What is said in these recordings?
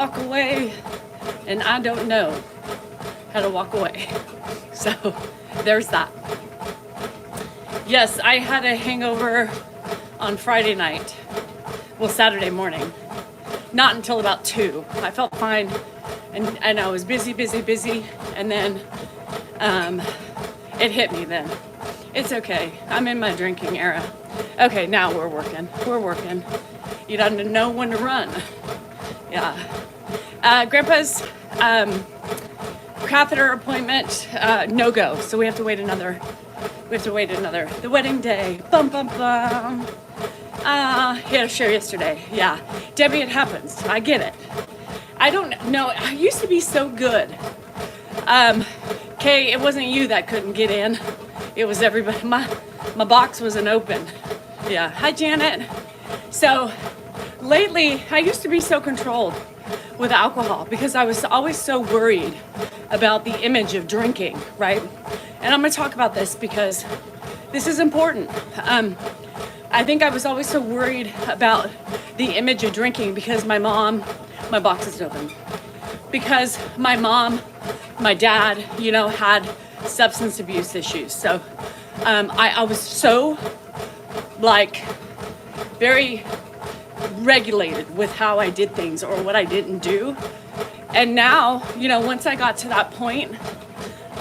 walk away, and I don't know how to walk away. So there's that. Yes, I had a hangover on Friday night. Well, Saturday morning. Not until about 2. I felt fine, and I was busy, and then it hit me then. It's okay. I'm in my drinking era. Okay, now we're working. You don't know when to run. Yeah. Grandpa's catheter appointment, no go. So we have to wait another. The wedding day. Bum bum bum. He had a show yesterday. Yeah. Debbie, it happens. I get it. I don't know. I used to be so good. Kay, it wasn't you that couldn't get in. It was everybody. My box wasn't open. Yeah. Hi, Janet. So lately, I used to be so controlled with alcohol because I was always so worried about the image of drinking, right? And I'm going to talk about this because this is important. I think I was always so worried about the image of drinking because my box is open. Because my mom, my dad, had substance abuse issues. So I was so, very regulated with how I did things or what I didn't do. And now, once I got to that point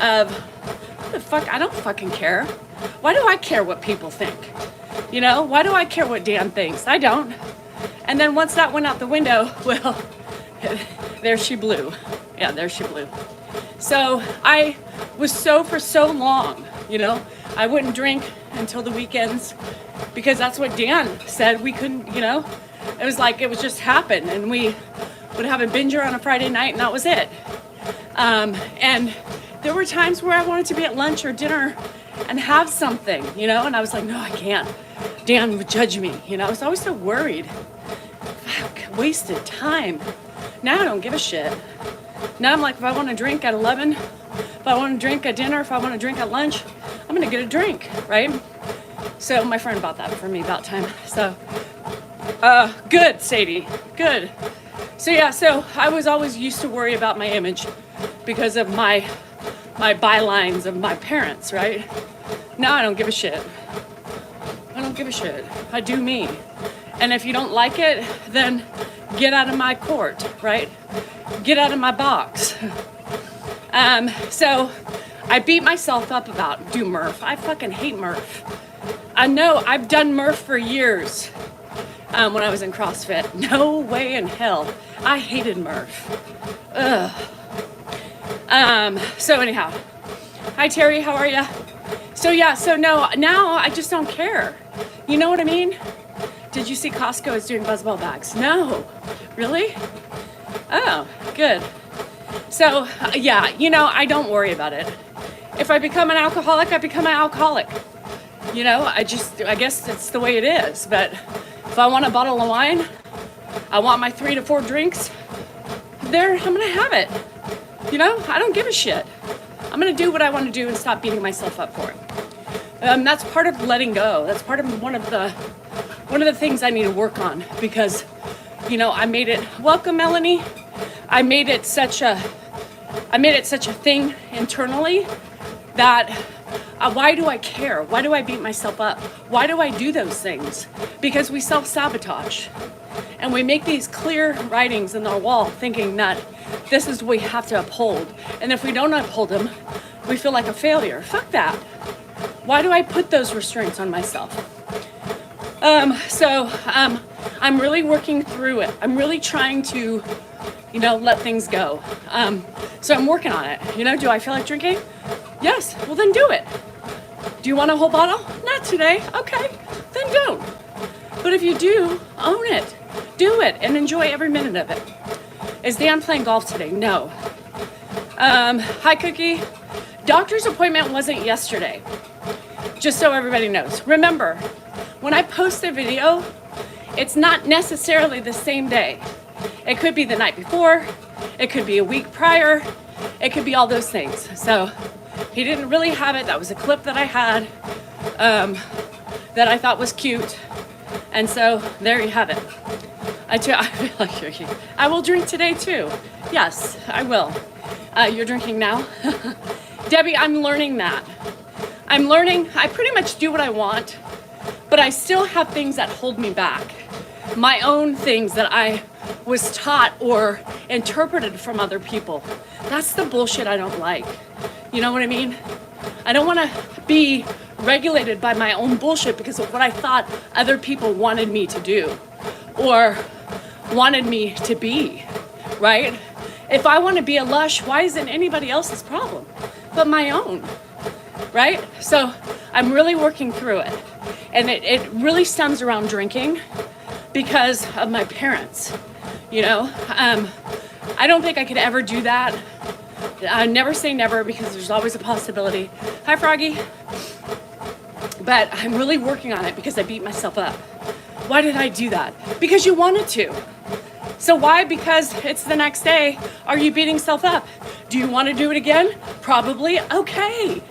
of, what the fuck, I don't fucking care. Why do I care what people think? Why do I care what Dan thinks? I don't. And then once that went out the window, well, there she blew. Yeah, there she blew. So I was for so long, I wouldn't drink until the weekends because that's what Dan said we couldn't, It was like it would just happen and we would have a binger on a Friday night and that was it. And there were times where I wanted to be at lunch or dinner and have something, and I was like, no, I can't. Dan would judge me, I was always so worried. Fuck, wasted time. Now I don't give a shit. Now I'm like, if I want to drink at 11, if I want to drink at dinner, if I want to drink at lunch, I'm going to get a drink, right? So my friend bought that for me about time. So, good, Sadie, good. So yeah, so I was always used to worry about my image because of my bylines of my parents, right? Now I don't give a shit. I do me. And if you don't like it, then get out of my court, right? Get out of my box. So I beat myself up about do Murph. I fucking hate Murph. I know I've done Murph for years when I was in CrossFit. No way in hell. I hated Murph. Ugh. So anyhow, hi Terry, how are ya? So yeah, so no, now I just don't care. You know what I mean? Did you see Costco is doing Buzzball bags? No. Really? Oh, good. So yeah, I don't worry about it. If I become an alcoholic, I become an alcoholic. I guess it's the way it is. But if I want a bottle of wine, I want my 3 to 4 drinks, I'm gonna have it. I don't give a shit. I'm gonna do what I want to do and stop beating myself up for it. That's part of letting go. That's part of one of the things I need to work on because, I made it. Welcome, Melanie. I made it such a thing internally that why do I care? Why do I beat myself up? Why do I do those things? Because we self-sabotage. And we make these clear writings in our wall thinking that this is what we have to uphold. And if we don't uphold them, we feel like a failure. Fuck that. Why do I put those restraints on myself? So I'm really working through it. I'm really trying to, let things go. So I'm working on it. Do I feel like drinking? Yes. Well, then do it. Do you want a whole bottle? Not today. Okay. Then don't. But if you do, own it. Do it and enjoy every minute of it. Is Dan playing golf today? No. Hi, Cookie. Doctor's appointment wasn't yesterday. Just so everybody knows. Remember, when I post a video, it's not necessarily the same day. It could be the night before. It could be a week prior. It could be all those things. So he didn't really have it. That was a clip that I had that I thought was cute. And so there you have it. I feel like drinking. I will drink today too. Yes, I will. You're drinking now? Debbie, I'm learning that. I'm learning, I pretty much do what I want, but I still have things that hold me back. My own things that I was taught or interpreted from other people. That's the bullshit I don't like. You know what I mean? I don't want to be regulated by my own bullshit because of what I thought other people wanted me to do or wanted me to be, right? If I want to be a lush, why isn't anybody else's problem but my own, right? So I'm really working through it. And it really stems around drinking because of my parents, you know? I don't think I could ever do that. Never say never because there's always a possibility. Hi, Froggy. But I'm really working on it because I beat myself up. Why did I do that? Because you wanted to. So why? Because it's the next day. Are you beating yourself up? Do you want to do it again? Probably. Okay.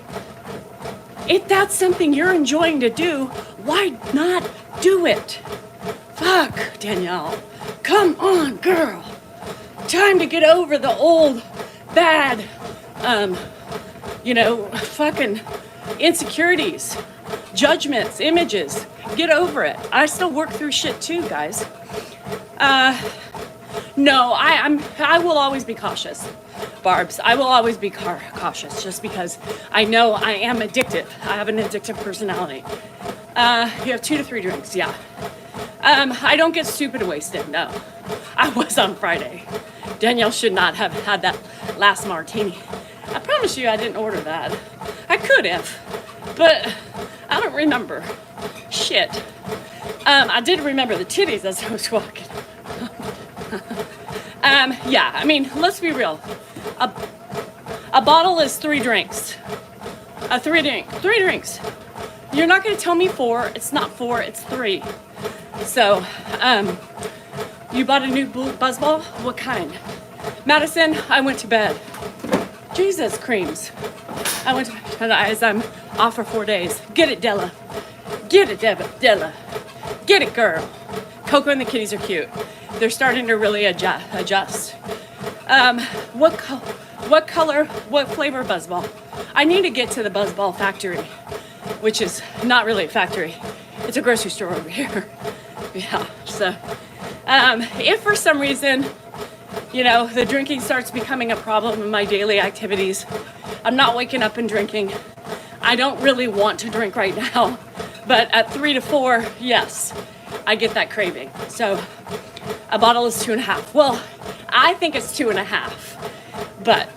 If that's something you're enjoying to do, why not do it? Fuck, Danielle. Come on, girl. Time to get over the old, bad, fucking insecurities, judgments, images. Get over it. I still work through shit too, guys. No, I will always be cautious, Barbs. I will always be cautious just because I know I am addictive. I have an addictive personality. You have 2 to 3 drinks, yeah. I don't get stupid wasted, no. I was on Friday. Danielle should not have had that last martini. I promise you I didn't order that. I could have, but I don't remember. Shit. I did remember the titties as I was walking. Yeah, I mean, let's be real. A bottle is 3 drinks. 3 drinks. You're not gonna tell me 4. It's not 4, it's 3. So, you bought a new Buzzball? What kind? Madison, I went to bed. Jesus creams. I went to bed as I'm off for 4 days. Get it, Della. Get it, Della. Get it, girl. Coco and the kitties are cute. They're starting to really adjust. What color, what flavor Buzzball? I need to get to the Buzzball factory, which is not really a factory. It's a grocery store over here. Yeah, so if for some reason, the drinking starts becoming a problem in my daily activities, I'm not waking up and drinking. I don't really want to drink right now, but at 3 to 4, yes, I get that craving. So a bottle is 2.5. Well, I think it's 2.5, but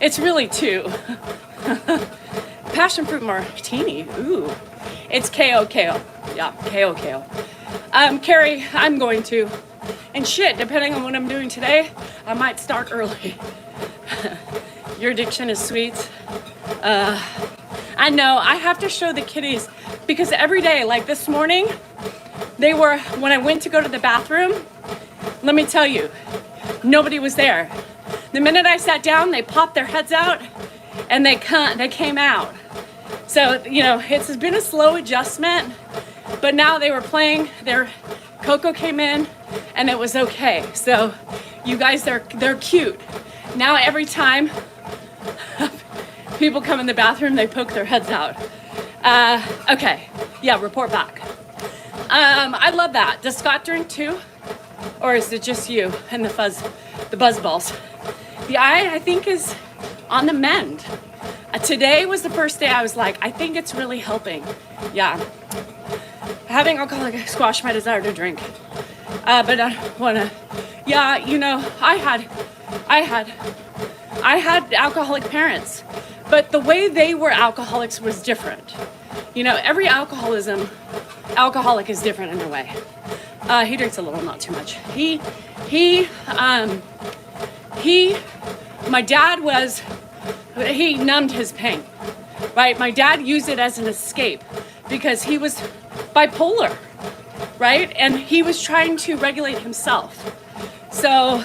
it's really 2. Passion fruit martini, ooh. It's KO. Yeah, KO. Carrie, I'm going to. And shit, depending on what I'm doing today, I might start early. Your addiction is sweets. I know, I have to show the kitties because every day, like this morning, when I went to go to the bathroom, let me tell you, nobody was there. The minute I sat down, they popped their heads out and they came out. So, it's been a slow adjustment, but now they were playing, Coco came in and it was okay. So you guys, they're cute. Now every time people come in the bathroom, they poke their heads out. Okay, yeah, report back. I love that. Does Scott drink too? Or is it just you and the buzz balls? The eye, I think, is on the mend. Today was the first day I was like, I think it's really helping. Yeah. Having alcoholic squashed my desire to drink. But I wanna, yeah, I had alcoholic parents, but the way they were alcoholics was different. Every alcoholic is different in a way. He drinks a little, not too much. My dad he numbed his pain, right? My dad used it as an escape because he was bipolar, right? And he was trying to regulate himself. So,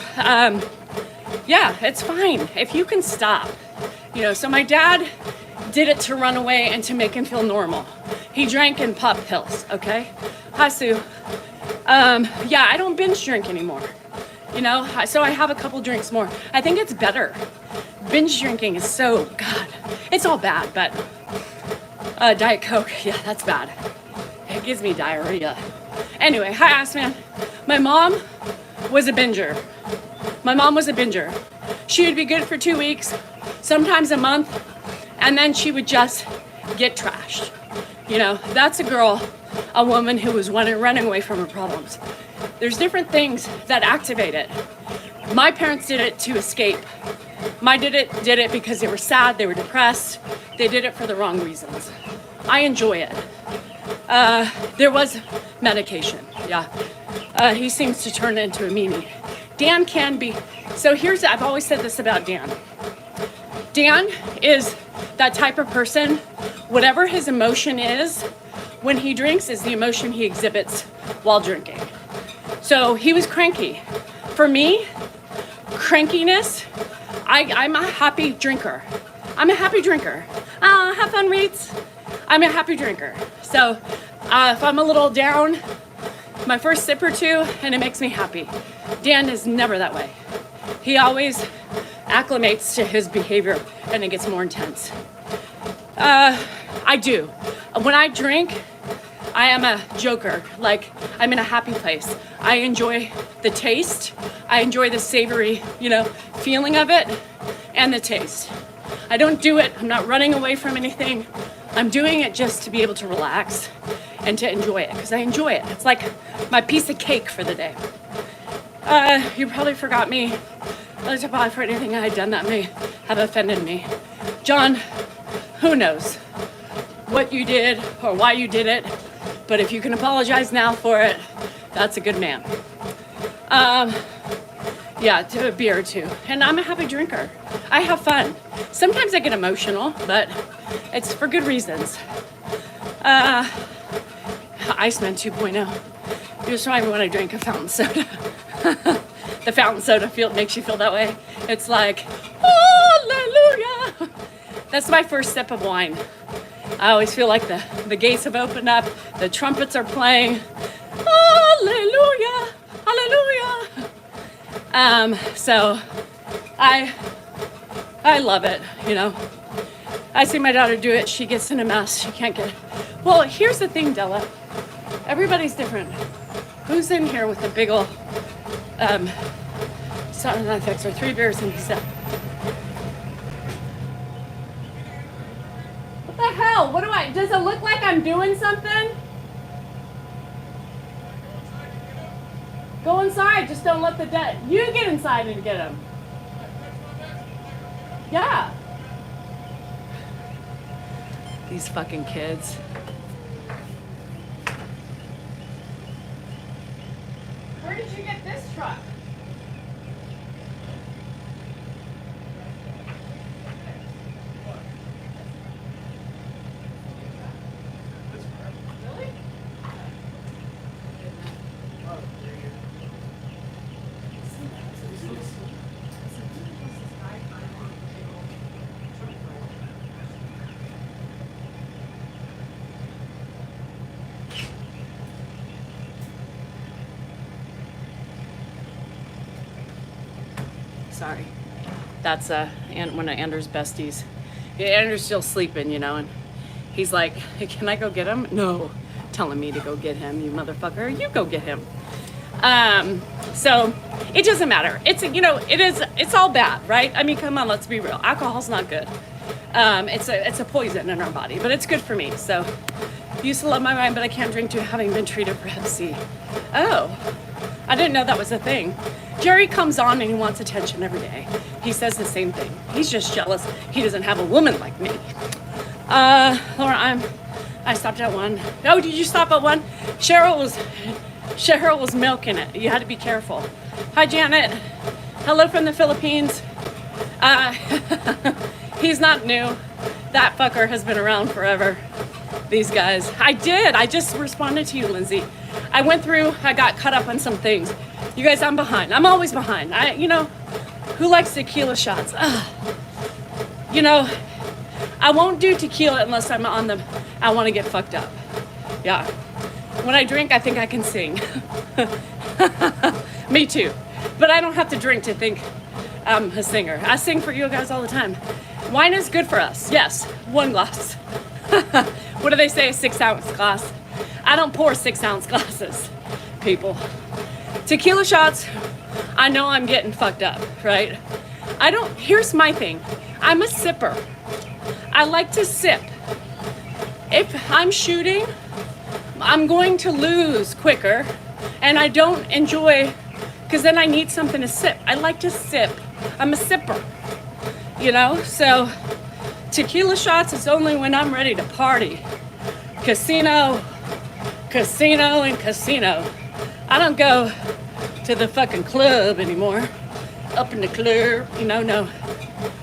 yeah, it's fine if you can stop. So my dad did it to run away and to make him feel normal. He drank and popped pills, okay? Hi, Sue. Yeah, I don't binge drink anymore. You know, so I have a couple drinks more. I think it's better. Binge drinking is so, God, it's all bad, but Diet Coke, yeah, that's bad. It gives me diarrhea. Anyway, hi, Assman. My mom was a binger. She would be good for 2 weeks, sometimes a month, and then she would just get trashed. You know, that's a woman who was running away from her problems. There's different things that activate it. My parents did it to escape. My did it because they were sad, they were depressed. They did it for the wrong reasons. I enjoy it. There was medication, yeah. He seems to turn into a meanie. Dan can be, so I've always said this about Dan. Dan is that type of person, whatever his emotion is, when he drinks is the emotion he exhibits while drinking. So he was cranky. For me, crankiness, I'm a happy drinker. Have fun, Reeds. I'm a happy drinker. So if I'm a little down, my first sip or two, and it makes me happy. Dan is never that way. He always acclimates to his behavior and it gets more intense. I do. When I drink, I am a joker. Like, I'm in a happy place. I enjoy the taste. I enjoy the savory, feeling of it and the taste. I don't do it. I'm not running away from anything. I'm doing it just to be able to relax and to enjoy it because I enjoy it. It's like my piece of cake for the day. You probably forgot me. I was about for anything I had done that may have offended me. John, who knows what you did or why you did it, but if you can apologize now for it, that's a good man. Yeah, to a beer or two. And I'm a happy drinker. I have fun. Sometimes I get emotional, but it's for good reasons. Iceman 2.0. You just remind me when I drink a fountain soda. The fountain soda makes you feel that way. It's like, hallelujah. That's my first sip of wine. I always feel like the gates have opened up. The trumpets are playing. Hallelujah. Hallelujah. So I love it, I see my daughter do it. She gets in a mess. She can't get it. Well, here's the thing, Della. Everybody's different. Who's in here with a big ol' something that affects her 3 beers and he's done. What the hell? Does it look like I'm doing something? Go inside, just don't let you get inside and get him. Yeah. These fucking kids. Where did you get this truck? Really? Sorry. That's one of Andrew's besties. Yeah, Andrew's still sleeping, and he's like, hey, can I go get him? No, telling me to go get him, you motherfucker. You go get him. So it doesn't matter. It's all bad, right? I mean, come on, let's be real. Alcohol's not good. It's a poison in our body, but it's good for me. So used to love my wine, but I can't drink to having been treated for hep C. Oh, I didn't know that was a thing. Jerry comes on and he wants attention every day. He says the same thing. He's just jealous he doesn't have a woman like me. Laura, I stopped at 1. Oh, did you stop at 1? Cheryl was milking it. You had to be careful. Hi, Janet. Hello from the Philippines. He's not new. That fucker has been around forever. These guys. I just responded to you, Lindsay. I got caught up on some things. You guys, I'm behind. I'm always behind. Who likes tequila shots? I won't do tequila unless I want to get fucked up. Yeah. When I drink, I think I can sing. Me too. But I don't have to drink to think I'm a singer. I sing for you guys all the time. Wine is good for us. Yes, 1 glass. What do they say, a 6-ounce glass? I don't pour 6-ounce glasses, people. Tequila shots, I know I'm getting fucked up, right? Here's my thing. I'm a sipper. I like to sip. If I'm shooting, I'm going to lose quicker, and I don't enjoy, because then I need something to sip. I like to sip. I'm a sipper, you know? So tequila shots is only when I'm ready to party. Casino, casino, and casino. I don't go to the fucking club anymore. Up in the club, you know, no.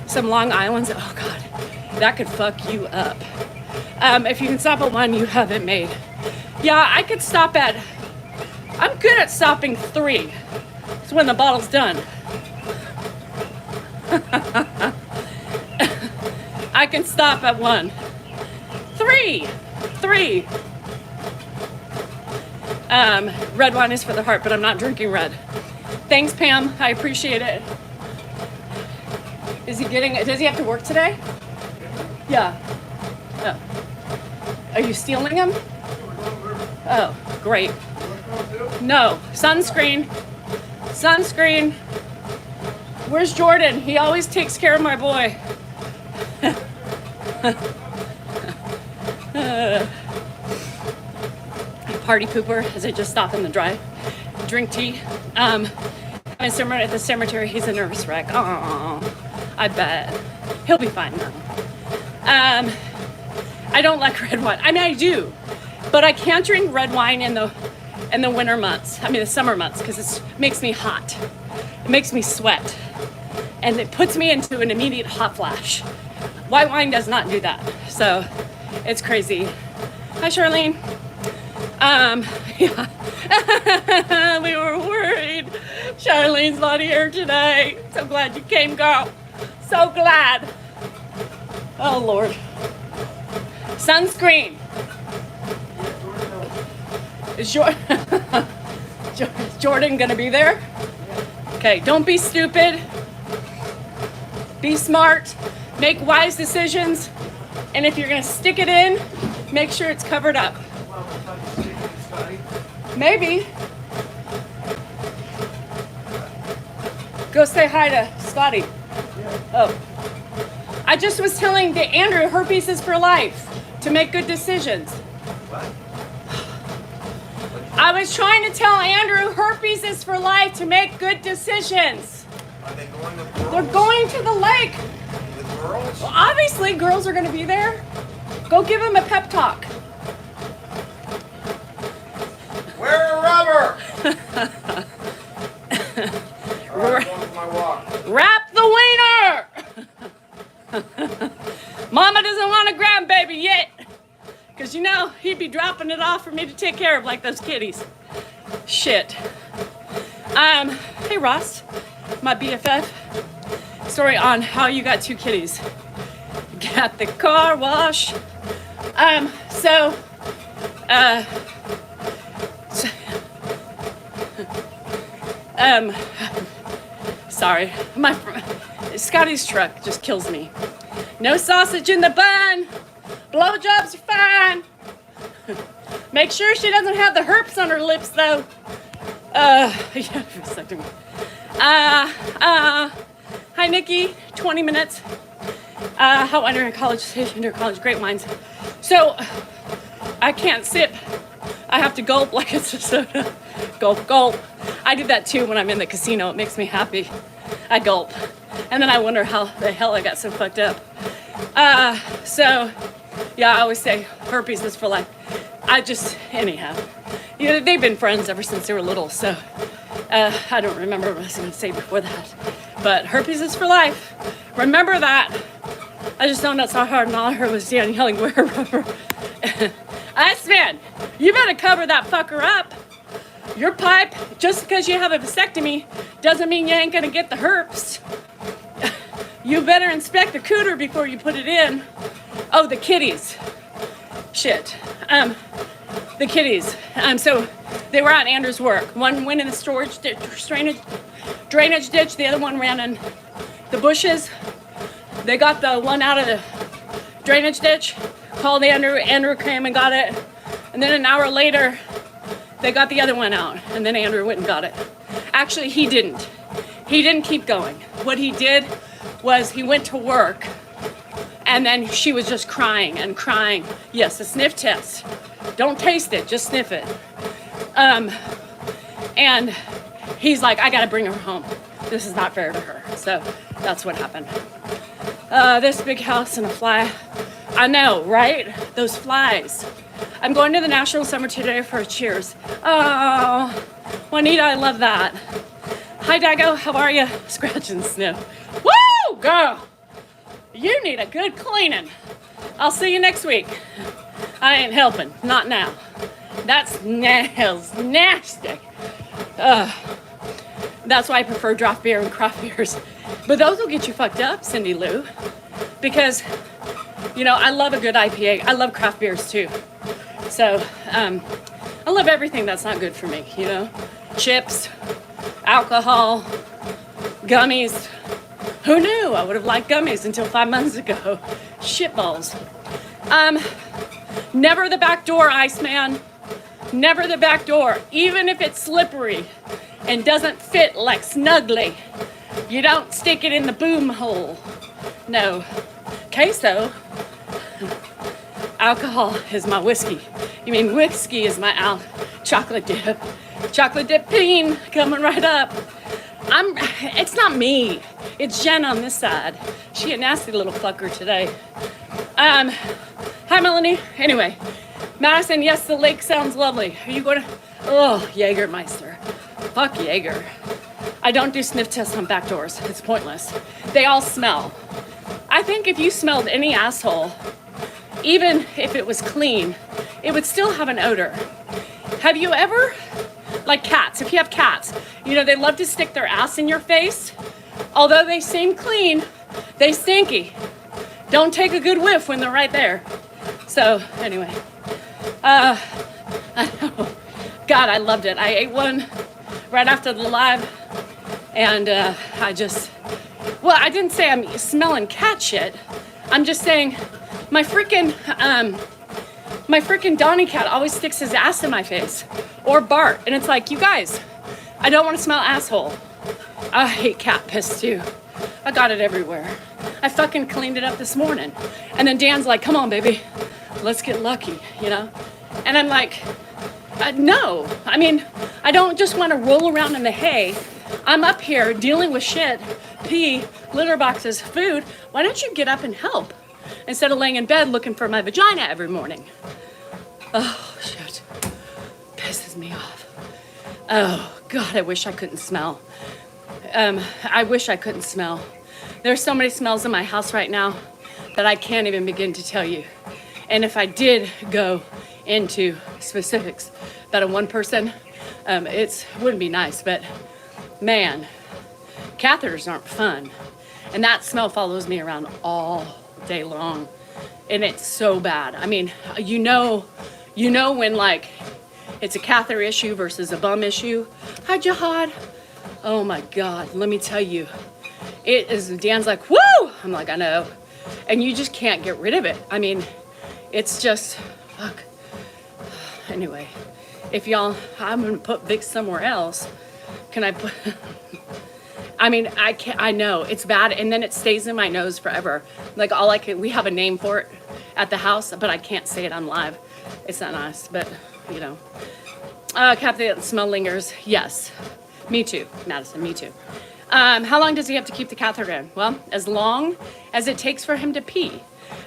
Some Long Island's, oh God, that could fuck you up. If you can stop at 1, you have it made. Yeah, I could stop at, I'm good at stopping 3. It's when the bottle's done. I can stop at 1. 3. Red wine is for the heart, but I'm not drinking red. Thanks, Pam. I appreciate it. Does he have to work today? Yeah. Oh. Are you stealing him? Oh, great. No. Sunscreen. Sunscreen. Where's Jordan? He always takes care of my boy. Party pooper as I just stop in the drive. Drink tea. I'm at the cemetery. He's a nervous wreck. Oh, I bet. He'll be fine now. I don't like red wine. I mean, I do, but I can't drink red wine in the winter months. I mean, the summer months, because it makes me hot. It makes me sweat, and it puts me into an immediate hot flash. White wine does not do that, so it's crazy. Hi, Charlene. Yeah. We were worried. Charlene's not here today. So glad you came, girl. So glad. Oh, Lord. Sunscreen. Is Jordan gonna be there? Okay, don't be stupid. Be smart. Make wise decisions. And if you're gonna stick it in, make sure it's covered up. Maybe. Go say hi to Scotty. Oh. I just was telling Andrew herpes is for life, to make good decisions. What? I was trying to tell Andrew herpes is for life, to make good decisions. Are they going with girls? They're going to the lake. With girls? Well, obviously girls are going to be there. Go give him a pep talk. Wear a rubber! All right, I'm going for my walk. Wrap the wiener! Mama doesn't want a grandbaby yet. Because, you know, he'd be dropping it off for me to take care of like those kitties. Shit. Hey, Ross, my BFF. Story on how you got 2 kitties. Got the car wash. Sorry, Scotty's truck just kills me. No sausage in the bun. Blowjobs are fine. Make sure she doesn't have the herpes on her lips, though. Yeah, hi, Nikki. 20 minutes. How under college, great wines. So, I can't sip. I have to gulp like it's a soda. Gulp, gulp. I do that too when I'm in the casino. It makes me happy. I gulp. And then I wonder how the hell I got so fucked up. Yeah, I always say herpes is for life. Anyhow. You know, they've been friends ever since they were little, so I don't remember what I was going to say before that. But herpes is for life. Remember that. I just know that's not hard, and all I heard was Dan yelling, wear a rubber. Iceman, you better cover that fucker up. Your pipe, just because you have a vasectomy, doesn't mean you ain't gonna get the herpes. You better inspect the cooter before you put it in. Oh, the kitties. Shit. the kitties. So they were at Andrew's work. One went in the drainage ditch. The other one ran in the bushes. They got the one out of the drainage ditch, called Andrew. Andrew came and got it. And then an hour later, they got the other one out. And then Andrew went and got it. Actually, he didn't. He didn't keep going. What he did was he went to work, and then she was just crying and crying. Yes, a sniff test. Don't taste it, just sniff it. And he's like, I gotta bring her home. This is not fair to her. So that's what happened. This big house and a fly. I know, right? Those flies. I'm going to the National Cemetery today for a cheers. Oh, Juanita, I love that. Hi, Dago, how are you? Scratch and sniff. Woo, girl! You need a good cleaning. I'll see you next week. I ain't helping, not now. That's nails, nasty. That's why I prefer draft beer and craft beers. But those will get you fucked up, Cindy Lou. Because, you know, I love a good IPA. I love craft beers too. So, I love everything that's not good for me, you know? Chips, alcohol, gummies. Who knew I would have liked gummies until 5 months ago? Shitballs. Never the back door, Iceman. Never the back door. Even if it's slippery and doesn't fit like snugly, you don't stick it in the boom hole. No. Queso. Alcohol is my whiskey. You mean whiskey is my chocolate dip. Chocolate dip bean coming right up. It's not me. It's Jen on this side. She a nasty little fucker today. Hi, Melanie. Anyway, Madison, yes, the lake sounds lovely. Are you going to? Oh, Jägermeister. Fuck Jaeger. I don't do sniff tests on back doors. It's pointless. They all smell. I think if you smelled any asshole, even if it was clean, it would still have an odor. Have you ever, like cats, if you have cats, you know, they love to stick their ass in your face. Although they seem clean, they stinky. Don't take a good whiff when they're right there. So, anyway, I know. God, I loved it. I ate one right after the live, and I didn't say I'm smelling cat shit. I'm just saying my freaking Donnie cat always sticks his ass in my face, or Bart, and it's like, you guys, I don't want to smell asshole. I hate cat piss too. I got it everywhere. I fucking cleaned it up this morning. And then Dan's like, come on, baby, let's get lucky, you know? And I'm like, no. I mean, I don't just want to roll around in the hay. I'm up here dealing with shit, pee, litter boxes, food. Why don't you get up and help? Instead of laying in bed looking for my vagina every morning. Oh, shit. Pisses me off. Oh, God, I wish I couldn't smell. I wish I couldn't smell. There's so many smells in my house right now that I can't even begin to tell you. And if I did go into specifics about a one person, it wouldn't be nice, but man, catheters aren't fun. And that smell follows me around all day long. And it's so bad. I mean, you know when like it's a catheter issue versus a bum issue. Hi, Jihad. Oh my God, let me tell you. It is, Dan's like, woo! I'm like, I know. And you just can't get rid of it. I mean, it's just, fuck. Anyway, if y'all, I'm gonna put Vicks somewhere else. Can I put, I mean, I can't, I know, it's bad. And then it stays in my nose forever. Like we have a name for it at the house, but I can't say it on live. It's not nice, but you know. Captain, the smell lingers. Yes, me too, Madison, me too. How long does he have to keep the catheter in? Well, as long as it takes for him to pee.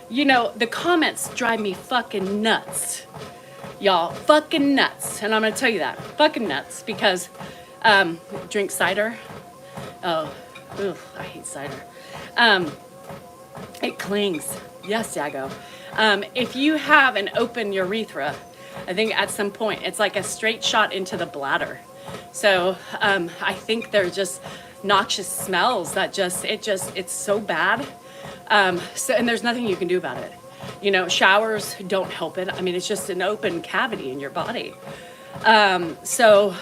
You know, the comments drive me fucking nuts. Y'all, fucking nuts. And I'm gonna tell you that. Fucking nuts. Because, drink cider. Oh, oof, I hate cider. It clings. Yes, Jago. If you have an open urethra, I think at some point, it's like a straight shot into the bladder. So, I think they're just noxious smells that it's so bad. And there's nothing you can do about it. You know, showers don't help it. I mean, it's just an open cavity in your body. So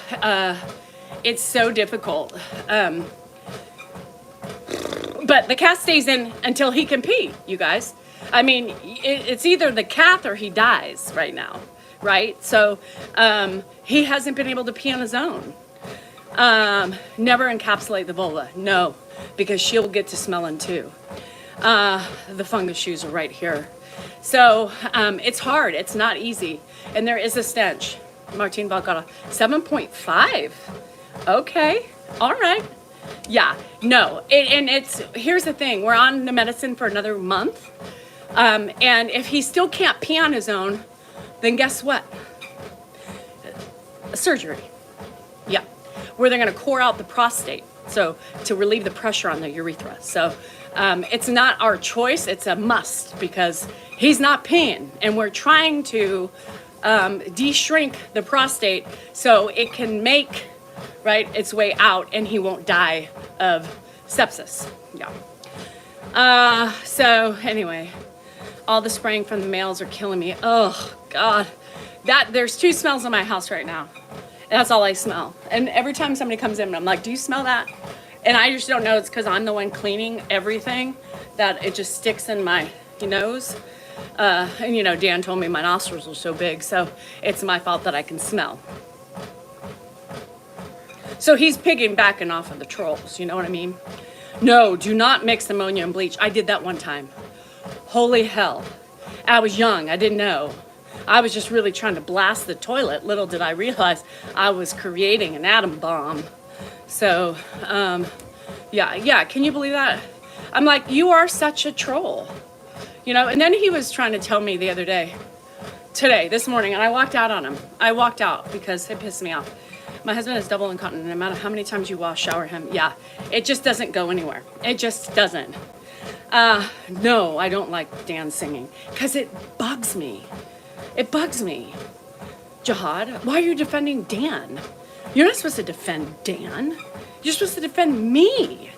it's so difficult. But the cat stays in until he can pee, you guys. I mean, it's either the cat or he dies right now, right? So he hasn't been able to pee on his own. Never encapsulate the vulva, no, because she'll get to smelling too. The fungus shoes are right here. So it's hard, it's not easy. And there is a stench. Martine Valgara, 7.5. Okay, all right. Yeah, no, and here's the thing, we're on the medicine for another month. And if he still can't pee on his own, then guess what? Surgery. Yeah, where they're gonna core out the prostate, so to relieve the pressure on the urethra. So it's not our choice, it's a must, because he's not peeing, and we're trying to de-shrink the prostate so it can make, right, its way out and he won't die of sepsis. Yeah. So anyway, all the spraying from the males are killing me. Oh God, there's 2 smells in my house right now. And that's all I smell. And every time somebody comes in, I'm like, do you smell that? And I just don't know. It's because I'm the one cleaning everything that it just sticks in my nose. And you know, Dan told me my nostrils are so big, so it's my fault that I can smell. So he's piggybacking off of the trolls, you know what I mean? No, do not mix ammonia and bleach. I did that one time. Holy hell. I was young, I didn't know. I was just really trying to blast the toilet. Little did I realize I was creating an atom bomb. So, yeah, can you believe that? I'm like, you are such a troll. You know, and then he was trying to tell me the other day, this morning, and I walked out on him. I walked out because it pissed me off. My husband is double incontinent, no matter how many times you shower him. Yeah, it just doesn't go anywhere. It just doesn't. No, I don't like Dan singing because it bugs me. It bugs me. Jihad, why are you defending Dan? You're not supposed to defend Dan. You're supposed to defend me.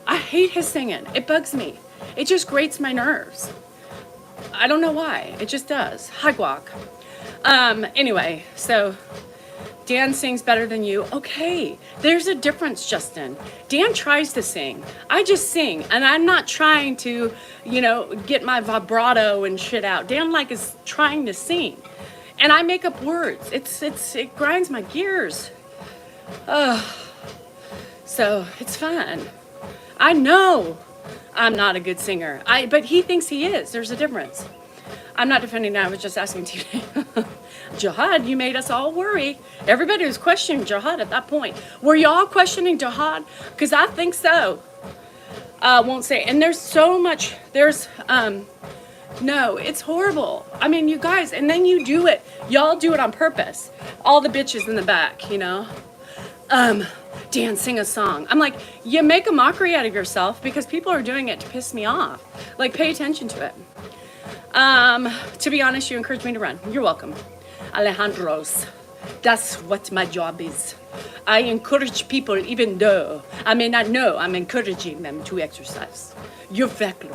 I hate his singing. It bugs me. It just grates my nerves. I don't know why. It just does. Hi, Guac. Anyway, so Dan sings better than you. Okay, there's a difference, Justin. Dan tries to sing. I just sing, and I'm not trying to, get my vibrato and shit out. Dan is trying to sing, and I make up words. It grinds my gears. So it's fun. I know I'm not a good singer. But he thinks he is. There's a difference. I'm not defending that. I was just asking TJ. Jihad, you made us all worry. Everybody was questioning Jihad at that point. Were y'all questioning Jihad? Because I think so. Won't say. And there's so much. No, it's horrible. I mean, you guys, and then you do it. Y'all do it on purpose. All the bitches in the back, Dan, sing a song. I'm like, you make a mockery out of yourself because people are doing it to piss me off. Pay attention to it. To be honest, you encouraged me to run. You're welcome. Alejandros. That's what my job is. I encourage people even though I may not know I'm encouraging them to exercise. You're welcome.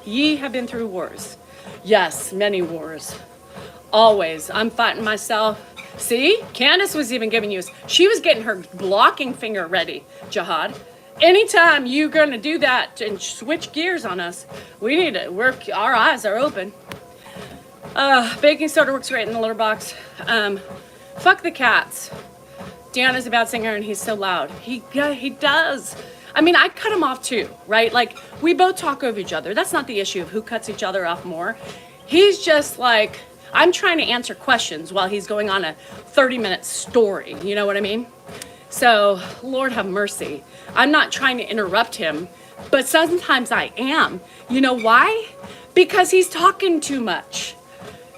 Ye have been through wars. Yes, many wars. Always. I'm fighting myself. See? Candace was even giving you, she was getting her blocking finger ready, Jihad. Anytime you're going to do that and switch gears on us, we need to work, our eyes are open. Baking soda works great in the litter box. Fuck the cats. Dan is a bad singer and he's so loud. He does. I mean, I cut him off too, right? We both talk over each other. That's not the issue of who cuts each other off more. He's just I'm trying to answer questions while he's going on a 30-minute story. You know what I mean? So, Lord have mercy. I'm not trying to interrupt him, but sometimes I am. You know why? Because he's talking too much.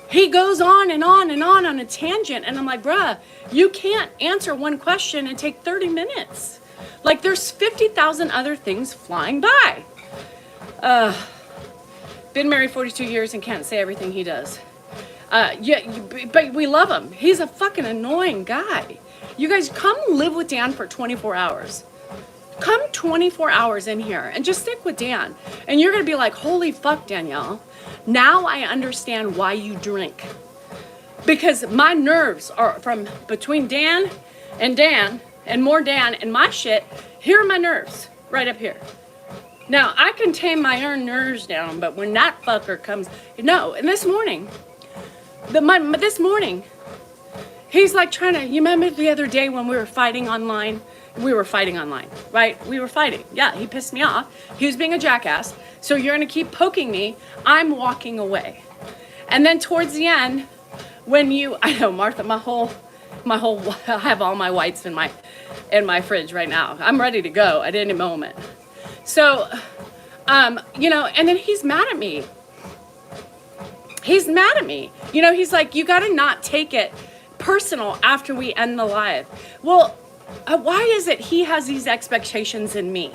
He goes on and on and on a tangent, and I'm like, bruh, you can't answer one question and take 30 minutes. There's 50,000 other things flying by. Been married 42 years and can't say everything he does. But we love him. He's a fucking annoying guy. You guys come live with Dan for 24 hours. Come 24 hours in here and just stick with Dan. And you're going to be like, holy fuck, Danielle. Now I understand why you drink. Because my nerves are from between Dan and more Dan and my shit. Here are my nerves right up here. Now I can tame my own nerves down, but when that fucker comes, no. And this morning, this morning, he's like trying to, you remember the other day when we were fighting online? We were fighting online, right? We were fighting. Yeah, he pissed me off. He was being a jackass. So you're gonna keep poking me. I'm walking away. And then towards the end, when I know Martha, my whole, I have all my whites in my fridge right now. I'm ready to go at any moment. So, you know, and then he's mad at me. He's mad at me. You know, he's like, you gotta not take it personal after we end the live. Well, why is it he has these expectations in me?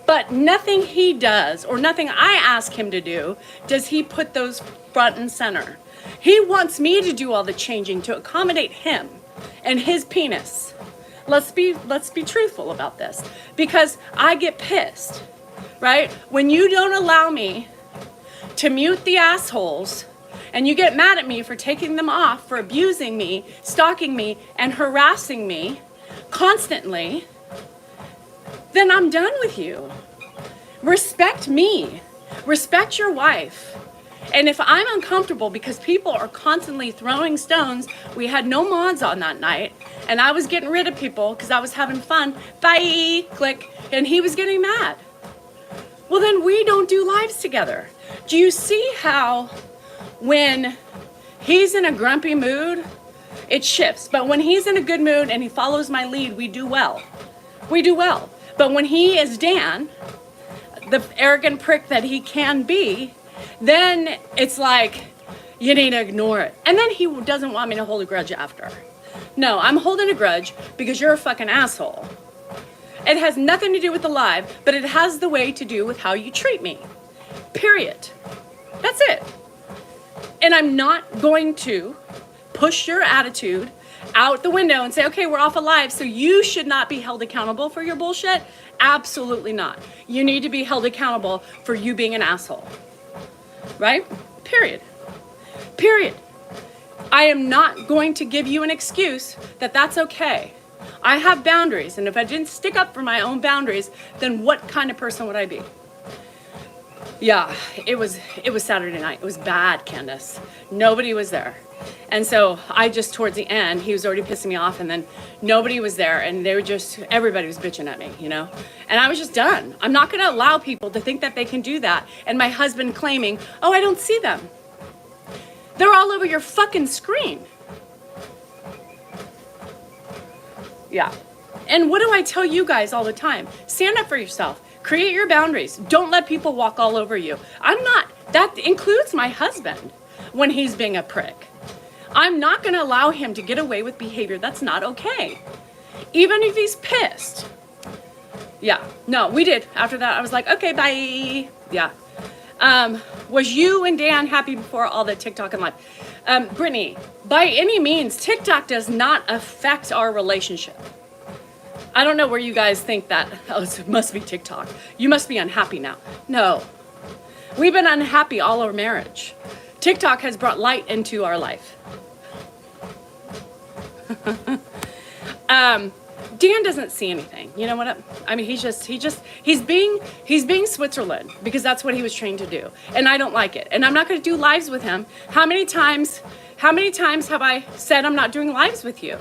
But nothing he does or nothing I ask him to do, does he put those front and center. He wants me to do all the changing to accommodate him and his penis. Let's be truthful about this, because I get pissed, right? When you don't allow me to mute the assholes and you get mad at me for taking them off, for abusing me, stalking me, and harassing me constantly, then I'm done with you. Respect me. Respect your wife. And if I'm uncomfortable because people are constantly throwing stones, we had no mods on that night, and I was getting rid of people because I was having fun, bye, click, and he was getting mad. Well, then we don't do lives together. Do you see how when he's in a grumpy mood, it shifts? But when he's in a good mood and he follows my lead, we do well. We do well. But when he is Dan, the arrogant prick that he can be, then it's like, you need to ignore it. And then he doesn't want me to hold a grudge after. No, I'm holding a grudge because you're a fucking asshole. It has nothing to do with the live, but it has the way to do with how you treat me. Period. That's it. And I'm not going to push your attitude out the window and say, okay, we're off alive, so you should not be held accountable for your bullshit. Absolutely not. You need to be held accountable for you being an asshole. Right? Period. Period. I am not going to give you an excuse that that's okay. I have boundaries, and if I didn't stick up for my own boundaries, then what kind of person would I be? Yeah, it was Saturday night. It was bad, Candace. Nobody was there. And so I just, towards the end, he was already pissing me off, and then nobody was there, and they were just, everybody was bitching at me, you know? And I was just done. I'm not gonna allow people to think that they can do that. And my husband claiming, oh, I don't see them. They're all over your fucking screen. Yeah. And what do I tell you guys all the time? Stand up for yourself. Create your boundaries. Don't let people walk all over you. That includes my husband when he's being a prick. I'm not going to allow him to get away with behavior that's not okay. Even if he's pissed. Yeah, no, we did. After that, I was like, okay, bye. Yeah. Was you and Dan happy before all the TikTok and live? Brittany, by any means, TikTok does not affect our relationship. I don't know where you guys think that, oh, it must be TikTok. You must be unhappy now. No. We've been unhappy all our marriage. TikTok has brought light into our life. Dan doesn't see anything. You know what? I mean, he's being Switzerland because that's what he was trained to do. And I don't like it. And I'm not going to do lives with him. How many times have I said I'm not doing lives with you?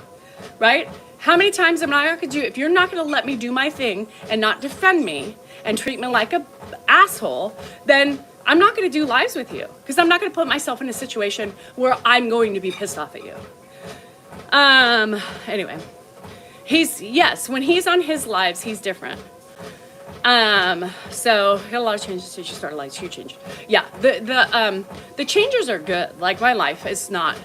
Right? How many times am I not going to do, if you're not going to let me do my thing and not defend me and treat me like a asshole, then I'm not going to do lives with you because I'm not going to put myself in a situation where I'm going to be pissed off at you. Anyway, when he's on his lives, he's different. So had a lot of changes since you started lives, huge change. Yeah, the changes are good. Like my life is not.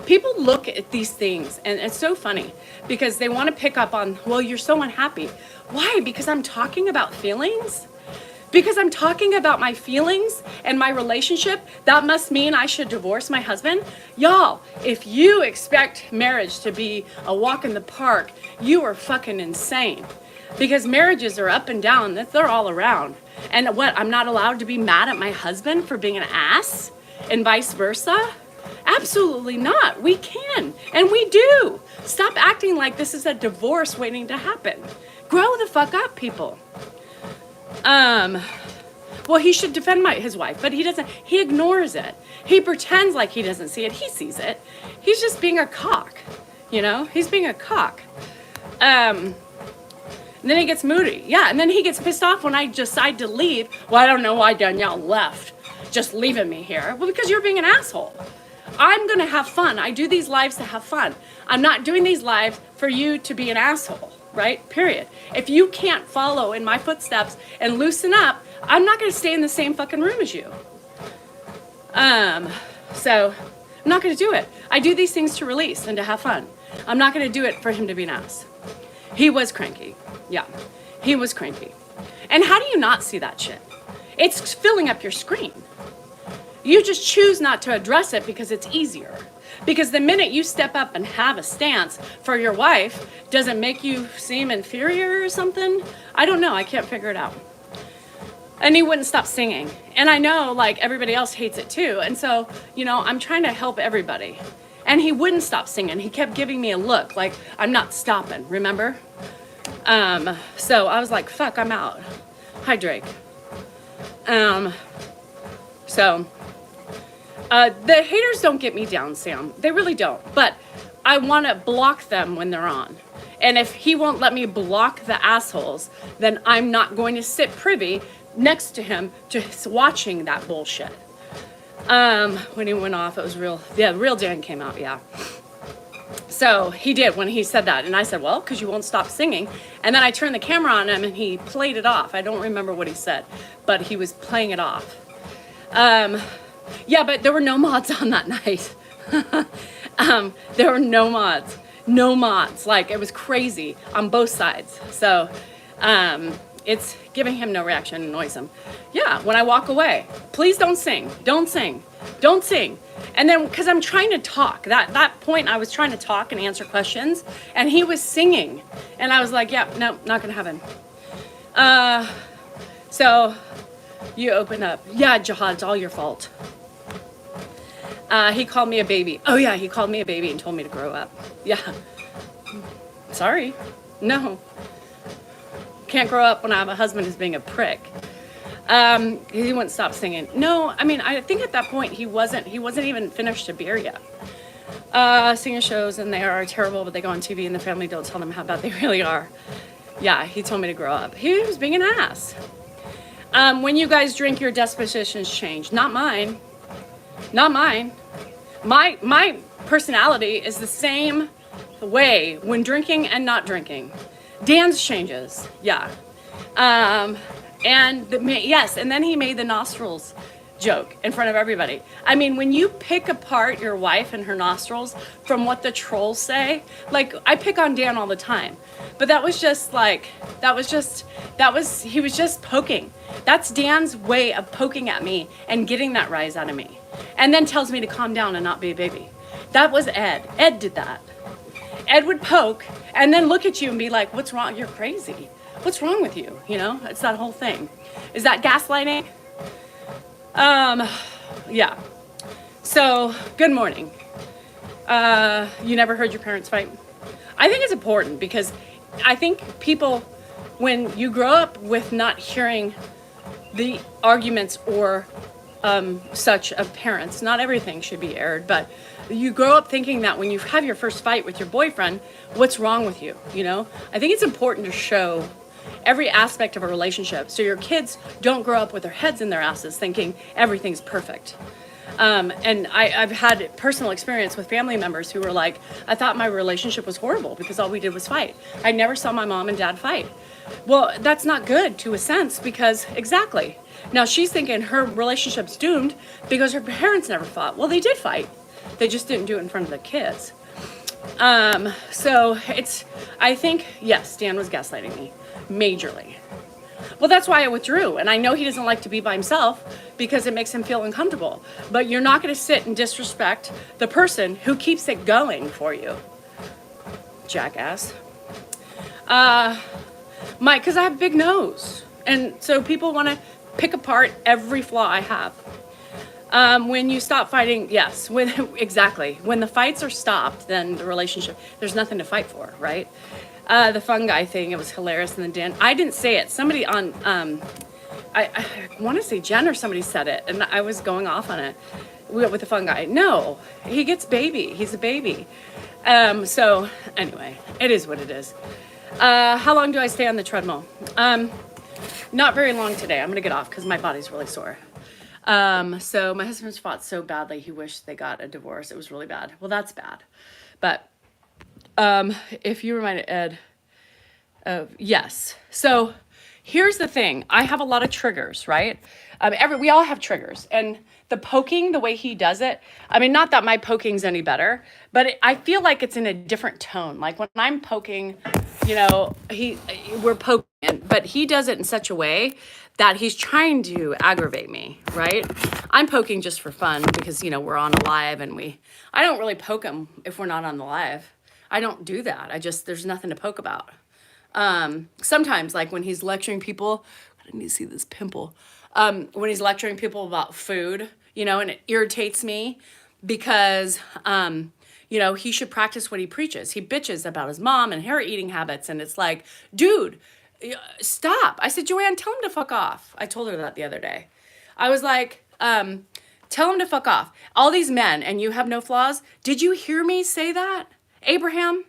People look at these things and it's so funny because they want to pick up on, well, you're so unhappy. Why? Because I'm talking about feelings? Because I'm talking about my feelings and my relationship, that must mean I should divorce my husband? Y'all, if you expect marriage to be a walk in the park, you are fucking insane. because marriages are up and down, that they're all around. And what, I'm not allowed to be mad at my husband for being an ass and vice versa? Absolutely not. We can, and we do. Stop acting like this is a divorce waiting to happen. Grow the fuck up, people. Well, he should defend his wife, but he doesn't. He ignores it. He pretends like he doesn't see it. He sees it. He's just being a cock, you know? He's being a cock. And then he gets moody. Yeah, and then he gets pissed off when I decide to leave. Well, I don't know why Danielle left, just leaving me here. Well, because you're being an asshole. I'm gonna have fun. I do these lives to have fun. I'm not doing these lives for you to be an asshole, right? Period. If you can't follow in my footsteps and loosen up, I'm not gonna stay in the same fucking room as you. So I'm not gonna do it. I do these things to release and to have fun. I'm not gonna do it for him to be an ass. He was cranky. Yeah, he was cranky. And how do you not see that shit? It's filling up your screen. You just choose not to address it because it's easier. Because the minute you step up and have a stance for your wife, does it make you seem inferior or something? I don't know. I can't figure it out. And he wouldn't stop singing. And I know, like, everybody else hates it too. And so, you know, I'm trying to help everybody. And he wouldn't stop singing. He kept giving me a look like, I'm not stopping, remember? So I was like, fuck, I'm out. Hi, Drake. The haters don't get me down, Sam. They really don't. But I want to block them when they're on. And if he won't let me block the assholes, then I'm not going to sit privy next to him to watching that bullshit. When he went off, it was real. Yeah, real Dan came out, yeah. So he did when he said that. And I said, well, because you won't stop singing. And then I turned the camera on him and he played it off. I don't remember what he said, but he was playing it off. Yeah, but there were no mods on that night. There were no mods. No mods. Like, it was crazy on both sides. So it's giving him no reaction, annoys him. Yeah, when I walk away, please don't sing. Don't sing. Don't sing. And then, because I'm trying to talk. That point, I was trying to talk and answer questions, and he was singing. And I was like, yeah, no, not going to happen. So you open up. Yeah, Jihad, it's all your fault. He called me a baby. Oh, yeah, he called me a baby and told me to grow up. Yeah. Sorry. No. Can't grow up when I have a husband who's being a prick. He wouldn't stop singing. No, I mean, I think at that point he wasn't even finished a beer yet. Singing shows, and they are terrible, but they go on TV and the family don't tell them how bad they really are. Yeah, he told me to grow up. He was being an ass. When you guys drink, your dispositions change. Not mine. Not mine. My personality is the same way when drinking and not drinking. Dan's changes. Yeah. Yes, and then he made the nostrils joke in front of everybody. I mean, when you pick apart your wife and her nostrils from what the trolls say, like, I pick on Dan all the time, but he was just poking. That's Dan's way of poking at me and getting that rise out of me. And then tells me to calm down and not be a baby. That was Ed. Ed did that. Ed would poke and then look at you and be like, what's wrong? You're crazy. What's wrong with you? You know, it's that whole thing. Is that gaslighting? Yeah. So, good morning. You never heard your parents fight? I think it's important because I think people, when you grow up with not hearing the arguments or such of parents, not everything should be aired, but you grow up thinking that when you have your first fight with your boyfriend, what's wrong with you? You know, I think it's important to show every aspect of a relationship so your kids don't grow up with their heads in their asses thinking everything's perfect. And I've had personal experience with family members who were like, I thought my relationship was horrible because all we did was fight. I never saw my mom and dad fight. Well, that's not good to a sense because exactly. Now she's thinking her relationship's doomed because her parents never fought. Well, they did fight. They just didn't do it in front of the kids. So I think, yes, Dan was gaslighting me majorly. Well, that's why I withdrew. And I know he doesn't like to be by himself because it makes him feel uncomfortable. But you're not going to sit and disrespect the person who keeps it going for you. Jackass. Because I have a big nose. And so people want to pick apart every flaw I have. When you stop fighting, yes, exactly. When the fights are stopped, then the relationship, there's nothing to fight for, right? The fungi thing, it was hilarious. And then I didn't say it. Somebody on, I want to say Jen or somebody said it, and I was going off on it with the fungi. No, he gets baby. He's a baby. So anyway, it is what it is. How long do I stay on the treadmill? Not very long today. I'm gonna get off because my body's really sore. So my husband's fought so badly, he wished they got a divorce. It was really bad. Well, that's bad. But if you reminded Ed of, yes. So here's the thing. I have a lot of triggers, right? We all have triggers. And the poking, the way he does it, I mean, not that my poking's any better, but I feel like it's in a different tone. Like when I'm poking, you know, we're poking, but he does it in such a way that he's trying to aggravate me, right? I'm poking just for fun because, you know, we're on a live and I don't really poke him if we're not on the live. I don't do that. There's nothing to poke about. Sometimes, like when he's lecturing people, I need to see this pimple. When he's lecturing people about food, you know, and it irritates me because, you know, he should practice what he preaches. He bitches about his mom and her eating habits. And it's like, dude, stop. I said, Joanne, tell him to fuck off. I told her that the other day. I was like, tell him to fuck off. All these men, and you have no flaws. Did you hear me say that, Abraham?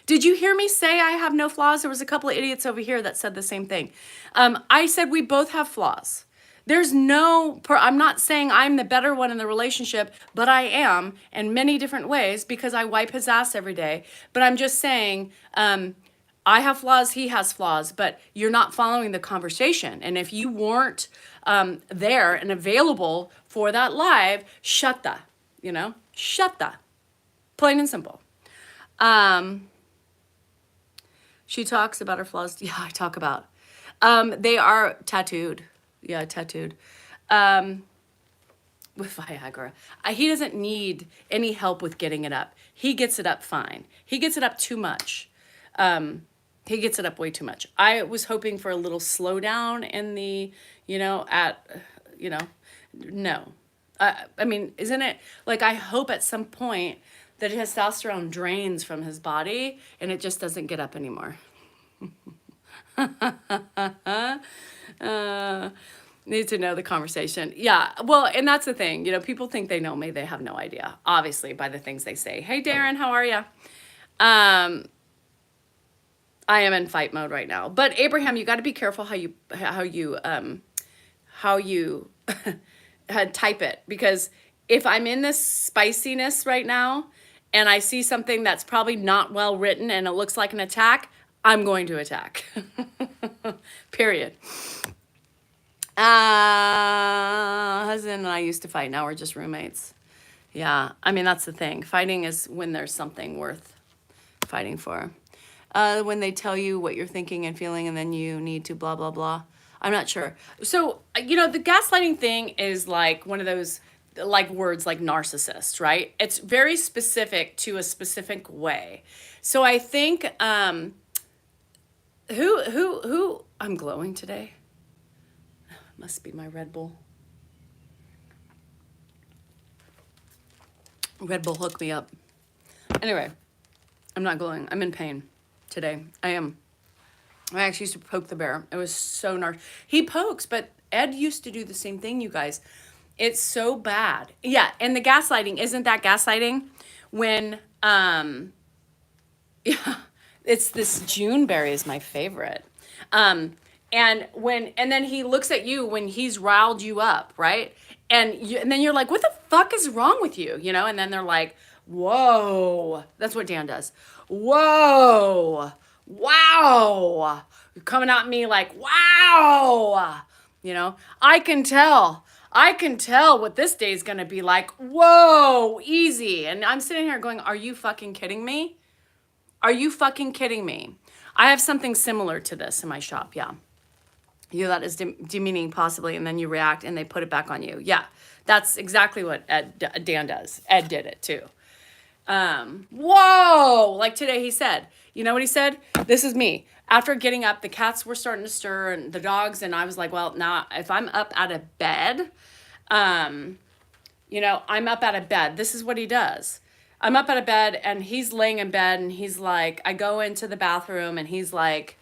Did you hear me say I have no flaws? There was a couple of idiots over here that said the same thing. I said we both have flaws. I'm not saying I'm the better one in the relationship, but I am in many different ways because I wipe his ass every day. But I'm just saying, I have flaws, he has flaws, but you're not following the conversation. And if you weren't there and available for that live, shut the. Plain and simple. She talks about her flaws. Yeah, I talk about. They are tattooed. Yeah, tattooed. With Viagra. He doesn't need any help with getting it up. He gets it up fine. He gets it up too much. He gets it up way too much. I was hoping for a little slowdown in the, no. I mean, isn't it, like, I hope at some point that testosterone drains from his body and it just doesn't get up anymore. Need to know the conversation. Yeah, well, and that's the thing. You know, people think they know me. They have no idea, obviously, by the things they say. Hey, Darren, how are you? I am in fight mode right now. But Abraham, you got to be careful how you type it, because if I'm in this spiciness right now and I see something that's probably not well written and it looks like an attack, I'm going to attack. Period. Husband and I used to fight. Now we're just roommates. Yeah, I mean, that's the thing. Fighting is when there's something worth fighting for. When they tell you what you're thinking and feeling and then you need to blah, blah, blah. I'm not sure. So, you know, the gaslighting thing is like one of those like words like narcissist, right? It's very specific to a specific way. So I think, who, I'm glowing today. Must be my Red Bull. Red Bull hooked me up. Anyway, I'm not glowing. I'm in pain today. I am. I actually used to poke the bear. It was so He pokes, but Ed used to do the same thing, you guys. It's so bad. Yeah, and the gaslighting, isn't that gaslighting? When, yeah, it's this Juneberry is my favorite. And then he looks at you when he's riled you up, right? And then you're like, what the fuck is wrong with you? You know, and then they're like, whoa. That's what Dan does. Whoa. Wow. You're coming at me like, wow. You know, I can tell what this day is going to be like. Whoa, easy. And I'm sitting here going, are you fucking kidding me? Are you fucking kidding me? I have something similar to this in my shop. Yeah. You know, that is demeaning possibly, and then you react and they put it back on you. Yeah, that's exactly what Dan does. Ed did it too. Whoa, like today he said, You know what he said? This is me. After getting up, the cats were starting to stir and the dogs, and I was like, well, now if I'm up out of bed, I'm up out of bed. This is what he does. I'm up out of bed and he's laying in bed and he's like, I go into the bathroom and he's like,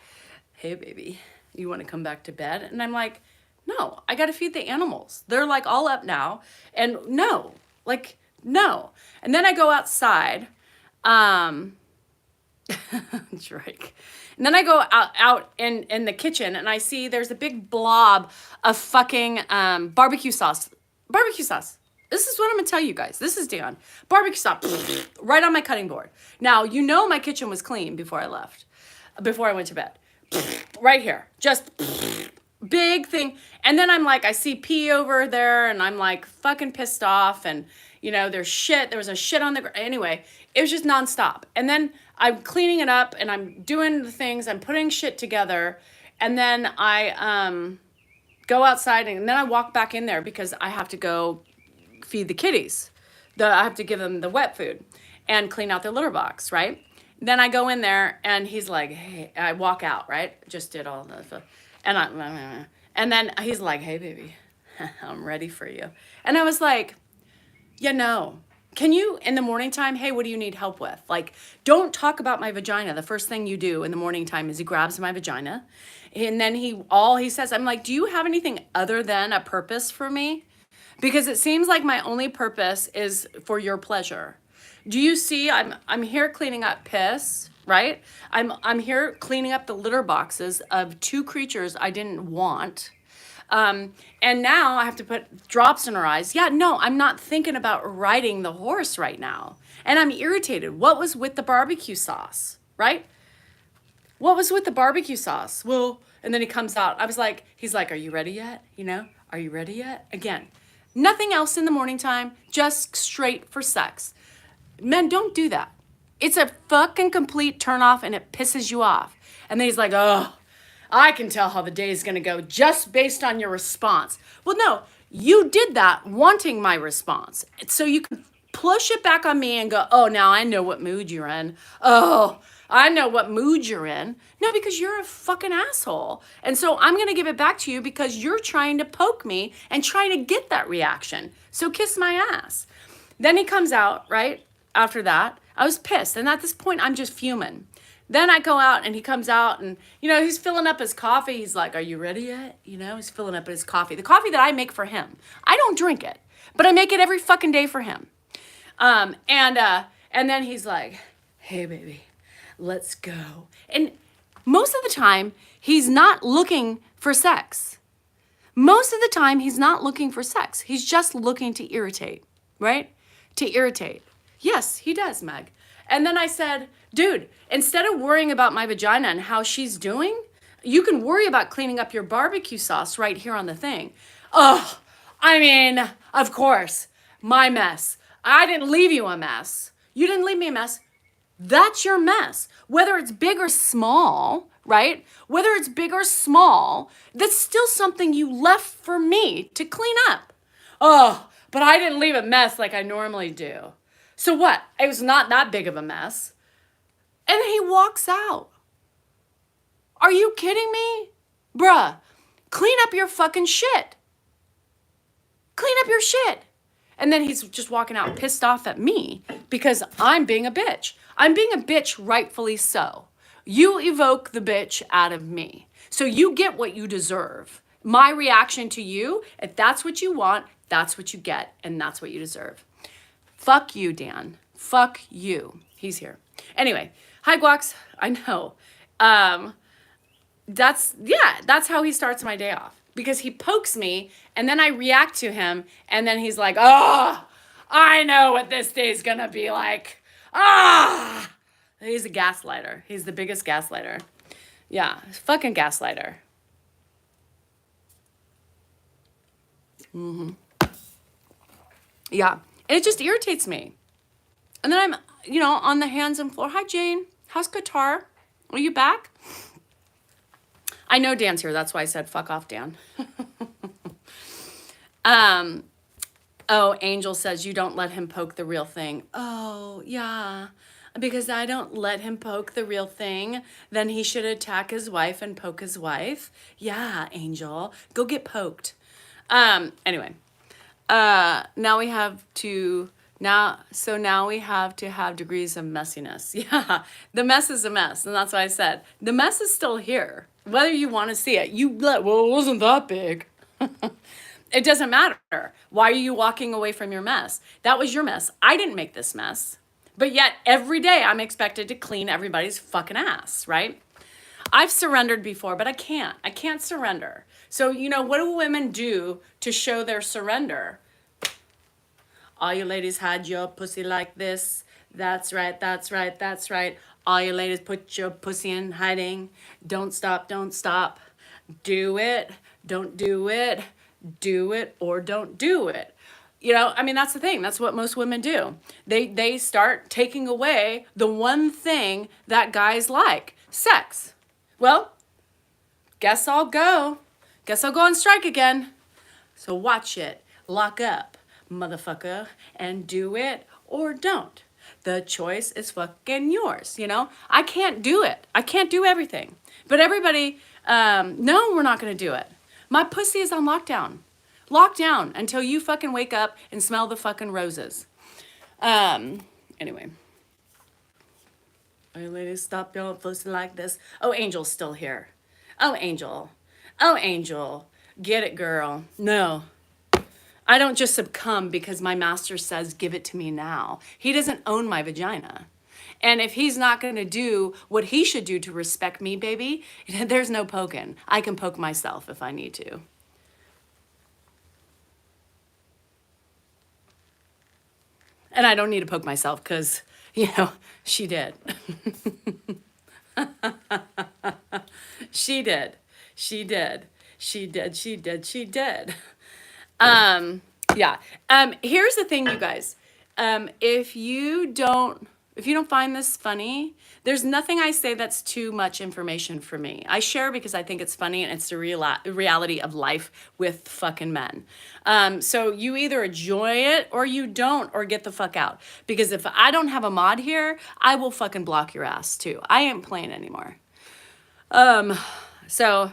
hey, baby, you want to come back to bed? And I'm like, no, I got to feed the animals. They're like all up now. And no, like, no. And then I go outside. Drake. And then I go out in the kitchen and I see there's a big blob of fucking barbecue sauce. Barbecue sauce. This is what I'm gonna tell you guys. This is Dan. Barbecue sauce right on my cutting board. Now, my kitchen was clean before I left, before I went to bed. Right here. Just big thing. And then I'm like, I see pee over there and I'm like fucking pissed off. And, there's shit. There was a shit on the ground. Anyway, it was just nonstop. And then I'm cleaning it up and I'm doing the things. I'm putting shit together. And then I go outside and then I walk back in there because I have to go feed the kitties. I have to give them the wet food and clean out their litter box, right? Then I go in there and he's like, hey, I walk out, right? Just did all the, and then he's like, hey, baby, I'm ready for you. And I was like, can you in the morning time, hey, what do you need help with? Like, don't talk about my vagina. The first thing you do in the morning time is he grabs my vagina. And then he says, I'm like, do you have anything other than a purpose for me? Because it seems like my only purpose is for your pleasure. Do you see, I'm here cleaning up piss, right? I'm here cleaning up the litter boxes of 2 creatures I didn't want. And now I have to put drops in her eyes. Yeah, no, I'm not thinking about riding the horse right now. And I'm irritated. What was with the barbecue sauce, right? What was with the barbecue sauce? Well, and then he comes out. He's like, are you ready yet? Are you ready yet? Again, nothing else in the morning time, just straight for sex. Men, don't do that. It's a fucking complete turnoff and it pisses you off. And then he's like, oh, I can tell how the day is going to go just based on your response. Well, no, you did that wanting my response. So you can push it back on me and go, oh, now I know what mood you're in. Oh, I know what mood you're in. No, because you're a fucking asshole. And so I'm going to give it back to you because you're trying to poke me and trying to get that reaction. So kiss my ass. Then he comes out, right? After that, I was pissed. And at this point, I'm just fuming. Then I go out and he comes out and, he's filling up his coffee. He's like, are you ready yet? He's filling up his coffee. The coffee that I make for him. I don't drink it, but I make it every fucking day for him. And then he's like, hey, baby, let's go. And most of the time, he's not looking for sex. Most of the time, he's not looking for sex. He's just looking to irritate, right? To irritate. Yes, he does, Meg. And then I said, dude, instead of worrying about my vagina and how she's doing, you can worry about cleaning up your barbecue sauce right here on the thing. Oh, of course, my mess. I didn't leave you a mess. You didn't leave me a mess. That's your mess. Whether it's big or small, right? Whether it's big or small, that's still something you left for me to clean up. Oh, but I didn't leave a mess like I normally do. So what? It was not that big of a mess. And then he walks out. Are you kidding me? Bruh, clean up your fucking shit. Clean up your shit. And then he's just walking out pissed off at me because I'm being a bitch. I'm being a bitch, rightfully so. You evoke the bitch out of me. So you get what you deserve. My reaction to you, if that's what you want, that's what you get, and that's what you deserve. Fuck you, Dan. Fuck you. He's here. Anyway, hi, Guax. I know. That's how he starts my day off. Because he pokes me, and then I react to him, and then he's like, oh, I know what this day's gonna be like. Ah! He's a gaslighter. He's the biggest gaslighter. Yeah, fucking gaslighter. Yeah, and it just irritates me. And then I'm, on the hands and floor. Hi, Jane. How's Qatar? Are you back? I know Dan's here. That's why I said fuck off, Dan. Oh, Angel says you don't let him poke the real thing. Oh, yeah. because I don't let him poke the real thing, then he should attack his wife and poke his wife. Yeah, Angel, go get poked. Anyway, now we have to now we have to have degrees of messiness. Yeah, the mess is a mess, and that's why I said the mess is still here, whether you want to see it. Well, it wasn't that big. It doesn't matter. Why are you walking away from your mess? That was your mess. I didn't make this mess. But yet every day I'm expected to clean everybody's fucking ass, right? I've surrendered before, but I can't. I can't surrender. So, what do women do to show their surrender? All you ladies had your pussy like this. That's right, that's right, that's right. All you ladies put your pussy in hiding. Don't stop, don't stop. Do it, don't do it. Do it or don't do it. That's the thing. That's what most women do. They start taking away the one thing that guys like, sex. Well, guess I'll go. Guess I'll go on strike again. So watch it. Lock up, motherfucker, and do it or don't. The choice is fucking yours, I can't do it. I can't do everything. But everybody, no, we're not going to do it. My pussy is on lockdown. Lockdown until you fucking wake up and smell the fucking roses. Anyway. Hey, ladies, stop your pussy like this. Oh, Angel's still here. Oh, Angel. Oh, Angel. Get it, girl. No. I don't just succumb because my master says, give it to me now. He doesn't own my vagina. And if he's not going to do what he should do to respect me, baby, there's no poking. I can poke myself if I need to. And I don't need to poke myself because, she did. She did. She did. She did. She did. She did. Yeah. Here's the thing, you guys. If you don't find this funny, there's nothing I say that's too much information for me. I share because I think it's funny and it's the reality of life with fucking men. So you either enjoy it or you don't, or get the fuck out. Because if I don't have a mod here, I will fucking block your ass too. I ain't playing anymore. So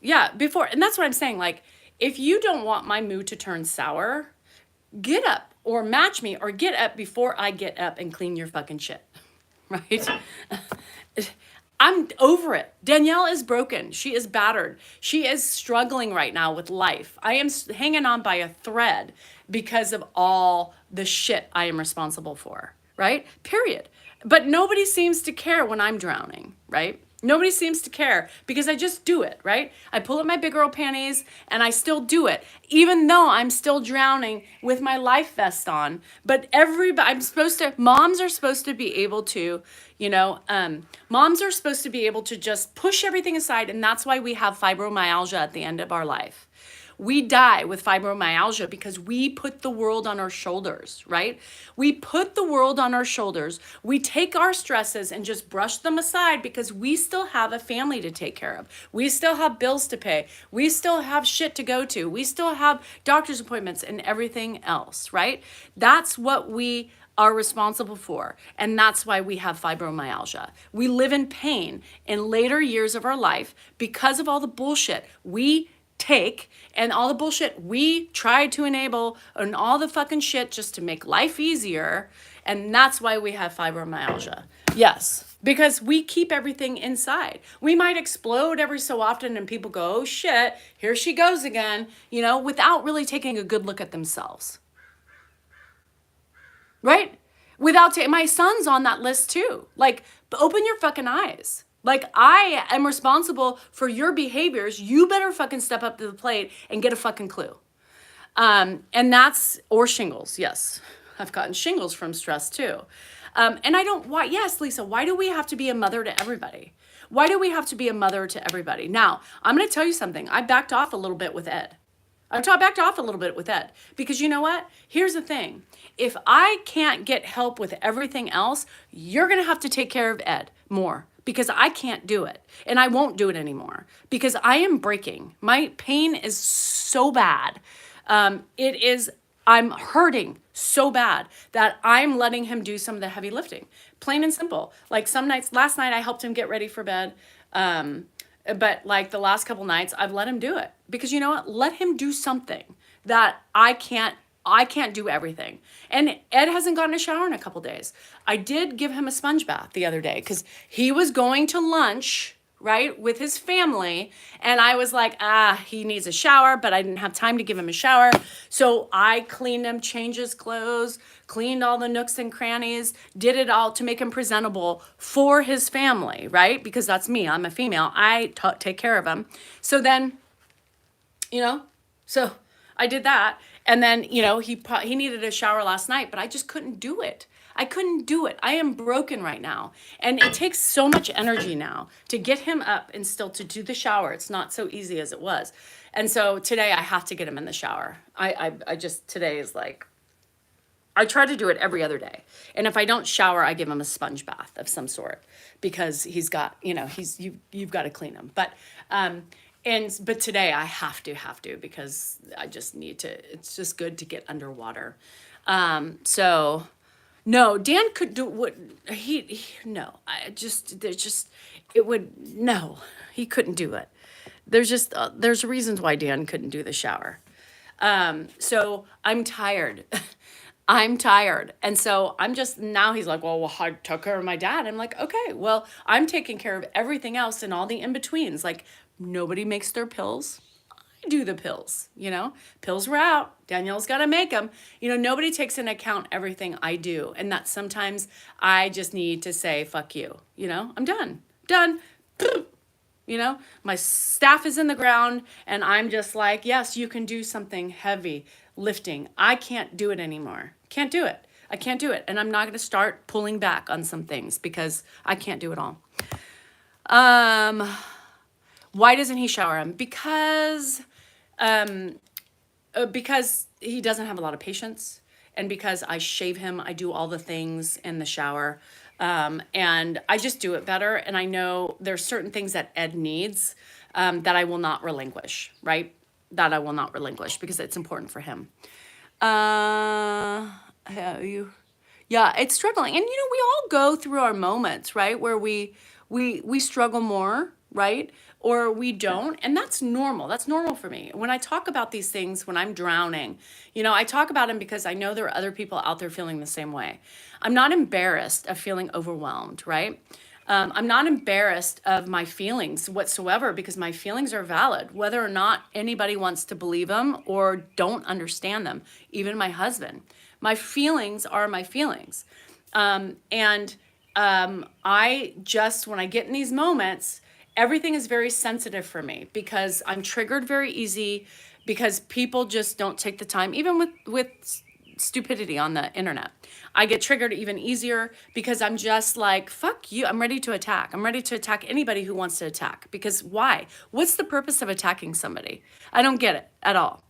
yeah, and that's what I'm saying. Like, if you don't want my mood to turn sour, get up or match me or get up before I get up and clean your fucking shit. Right? I'm over it. Danielle is broken. She is battered. She is struggling right now with life. I am hanging on by a thread because of all the shit I am responsible for. Right? Period. But nobody seems to care when I'm drowning. Right? Nobody seems to care because I just do it, right? I pull up my big girl panties and I still do it, even though I'm still drowning with my life vest on. But moms are supposed to be able to, moms are supposed to be able to just push everything aside. And that's why we have fibromyalgia at the end of our life. We die with fibromyalgia because we put the world on our shoulders, right? We put the world on our shoulders. We take our stresses and just brush them aside because we still have a family to take care of. We still have bills to pay. We still have shit to go to. We still have doctor's appointments and everything else, right? That's what we are responsible for. And that's why we have fibromyalgia. We live in pain in later years of our life because of all the bullshit we take and all the bullshit we tried to enable and all the fucking shit just to make life easier. And that's why we have fibromyalgia. Yes, because we keep everything inside. We might explode every so often and people go, oh shit, here she goes again, without really taking a good look at themselves. Right? My son's on that list too. Like, open your fucking eyes. Like, I am responsible for your behaviors. You better fucking step up to the plate and get a fucking clue. Or shingles. Yes. I've gotten shingles from stress too. Yes, Lisa, why do we have to be a mother to everybody? Why do we have to be a mother to everybody? Now, I'm going to tell you something. I backed off a little bit with Ed. Because you know what? Here's the thing. If I can't get help with everything else, you're going to have to take care of Ed more. Because I can't do it. And I won't do it anymore. Because I am breaking. My pain is so bad. I'm hurting so bad that I'm letting him do some of the heavy lifting. Plain and simple. Like some nights, last night I helped him get ready for bed. But like the last couple nights, I've let him do it because you know what? Let him do something that I can't do everything. And Ed hasn't gotten a shower in a couple days. I did give him a sponge bath the other day because he was going to lunch, right, with his family. And I was like, he needs a shower, but I didn't have time to give him a shower. So I cleaned him, changed his clothes, cleaned all the nooks and crannies, did it all to make him presentable for his family, right? Because that's me. I'm a female. I take care of him. So then, you know, so I did that. And then, you know, he needed a shower last night, but I just couldn't do it. I couldn't do it. I am broken right now. And it takes so much energy now to get him up and still to do the shower. It's not so easy as it was. And so today I have to get him in the shower. I just, today is like, I try to do it every other day. And if I don't shower, I give him a sponge bath of some sort because he's got, you know, you've got to clean him. But today I have to because I just need to, it's just good to get underwater. So no, Dan could do what no, no, he couldn't do it. There's reasons why Dan couldn't do the shower. So I'm tired. I'm tired. And so I'm just, now he's like, well, I took care of my dad. I'm like, okay, well, I'm taking care of everything else and all the in-betweens. Like nobody makes their pills. I do the pills, you know, pills were out. Danielle's got to make them. You know, nobody takes into account everything I do. And that sometimes I just need to say, fuck you, you know, I'm done. You know, my staff is in the ground and I'm just like, yes, you can do something heavy lifting. I can't do it anymore. Can't do it. I can't do it. And I'm not going to start pulling back on some things because I can't do it all. Why doesn't he shower him? Because he doesn't have a lot of patience and because I shave him, I do all the things in the shower. And I just do it better. And I know there's certain things that Ed needs that I will not relinquish, right? That I will not relinquish because it's important for him. Yeah, it's struggling. And, you know, we all go through our moments, right? Where we struggle more, right? Or we don't. And that's normal. That's normal for me. When I talk about these things, when I'm drowning, you know, I talk about them because I know there are other people out there feeling the same way. I'm not embarrassed of feeling overwhelmed, right? I'm not embarrassed of my feelings whatsoever because my feelings are valid, whether or not anybody wants to believe them or don't understand them, even my husband. My feelings are my feelings. I just, when I get in these moments, everything is very sensitive for me because I'm triggered very easy because people just don't take the time, even with stupidity on the internet. I get triggered even easier because I'm just like, fuck you. I'm ready to attack. I'm ready to attack anybody who wants to attack because why? What's the purpose of attacking somebody? I don't get it at all.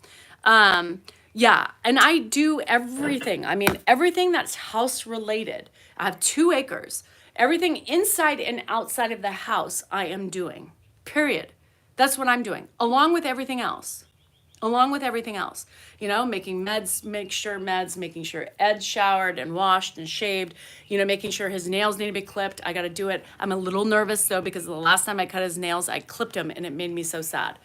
Yeah, and I do everything. I mean, everything that's house related. I have 2 acres. Everything inside and outside of the house I am doing, period. That's what I'm doing, along with everything else. You know, making making sure Ed's showered and washed and shaved, you know, making sure his nails need to be clipped. I got to do it. I'm a little nervous though, because the last time I cut his nails, I clipped him and it made me so sad.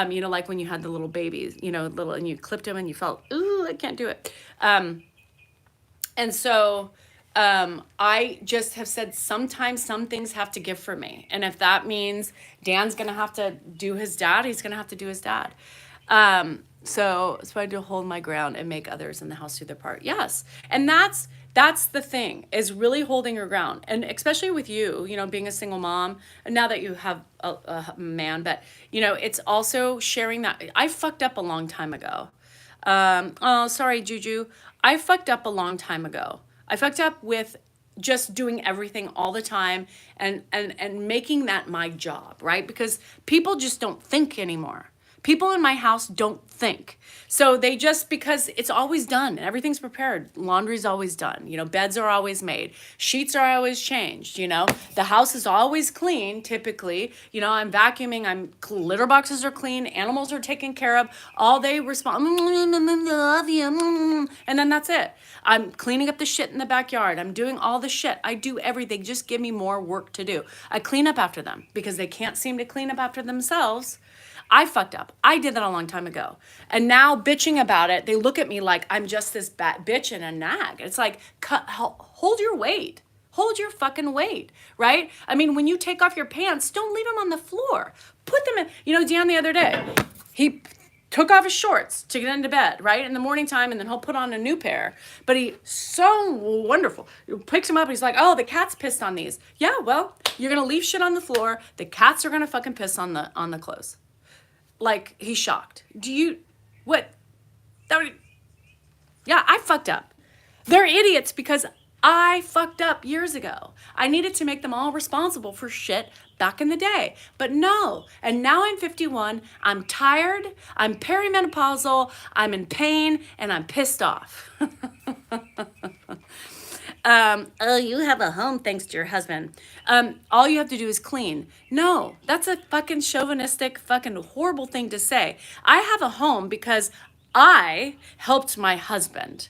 You know, like when you had the little babies, you know, and you clipped him and you felt, ooh, I can't do it. And so I just have said sometimes some things have to give for me. And if that means Dan's going to have to do his dad, he's going to have to do his dad. So I do hold my ground and make others in the house do their part. Yes. And that's the thing, is really holding your ground. And especially with you, you know, being a single mom, and now that you have a man, but you know, it's also sharing that. I fucked up a long time ago. Oh, sorry, Juju. I fucked up a long time ago. I fucked up with just doing everything all the time and making that my job, right? Because people just don't think anymore. People in my house don't think. So they just, because it's always done, everything's prepared. Laundry's always done. Beds are always made. Sheets are always changed. The house is always clean, typically. I'm vacuuming, litter boxes are clean, animals are taken care of. All they respond, love you, and then that's it. I'm cleaning up the shit in the backyard. I'm doing all the shit. I do everything. Just give me more work to do. I clean up after them because they can't seem to clean up after themselves. I fucked up. I did that a long time ago. And now bitching about it, they look at me like I'm just this bitch and a nag. It's like, hold your weight. Hold your fucking weight, right? I mean, when you take off your pants, don't leave them on the floor. Put them in. Dan the other day, he took off his shorts to get into bed, right? In the morning time, and then he'll put on a new pair. But he's so wonderful. He picks him up, he's like, oh, the cat's pissed on these. Yeah, well, you're gonna leave shit on the floor. The cats are gonna fucking piss on the clothes. Like, he's shocked. What? Yeah, I fucked up. They're idiots because I fucked up years ago. I needed to make them all responsible for shit back in the day. But no. And now I'm 51. I'm tired. I'm perimenopausal. I'm in pain. And I'm pissed off. Oh, you have a home thanks to your husband. All you have to do is clean. No, that's a fucking chauvinistic, fucking horrible thing to say. I have a home because I helped my husband.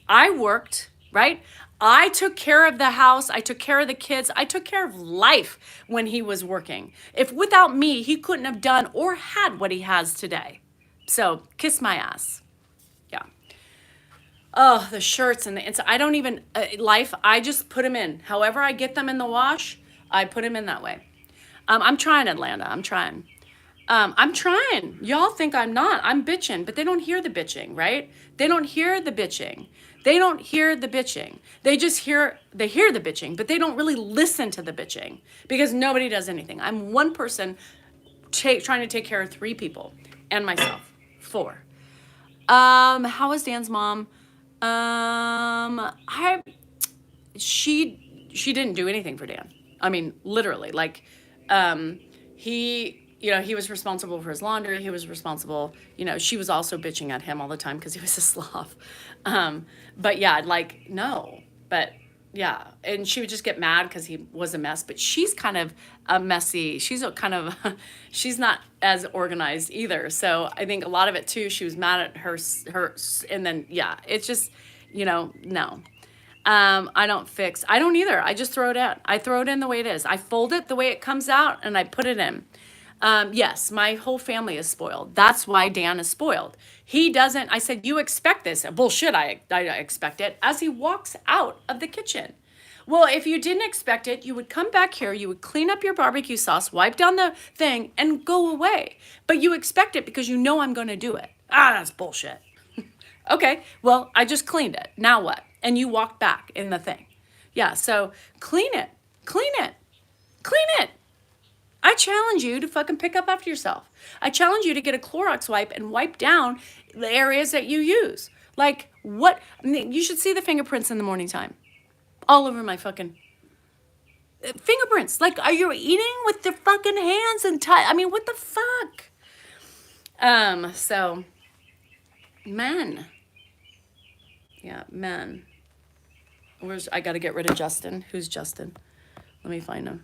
I worked, right? I took care of the house. I took care of the kids. I took care of life when he was working. If without me, he couldn't have done or had what he has today. So kiss my ass. Yeah. Oh, the shirts and I don't even, I just put them in. However I get them in the wash, I put them in that way. I'm trying, Atlanta. I'm trying. Y'all think I'm not. I'm bitching, but they don't hear the bitching, right? They don't hear the bitching. They don't hear the bitching. They hear the bitching, but they don't really listen to the bitching because nobody does anything. I'm one person trying to take care of 3 people and myself. 4. How is Dan's mom? She didn't do anything for Dan. I mean, literally, like, he was responsible for his laundry. He was responsible, she was also bitching at him all the time because he was a sloth. But yeah, like, no, but yeah. And she would just get mad because he was a mess, but she's kind of a messy. She's she's not as organized either. So I think a lot of it too, she was mad at her, and then, yeah, it's just, no. I don't either. I just throw it out. I throw it in the way it is. I fold it the way it comes out and I put it in. Yes, my whole family is spoiled. That's why Dan is spoiled. He doesn't, I said, you expect this. Bullshit, I expect it. As he walks out of the kitchen. Well, if you didn't expect it, you would come back here, you would clean up your barbecue sauce, wipe down the thing, and go away. But you expect it because you know I'm going to do it. That's bullshit. Okay, well, I just cleaned it. Now what? And you walked back in the thing. Yeah, so clean it. I challenge you to fucking pick up after yourself. I challenge you to get a Clorox wipe and wipe down the areas that you use. Like, what? I mean, you should see the fingerprints in the morning time. All over my fucking fingerprints. Like, are you eating with your fucking hands and I mean, what the fuck? So, men. Yeah, men. I got to get rid of Justin. Who's Justin? Let me find him.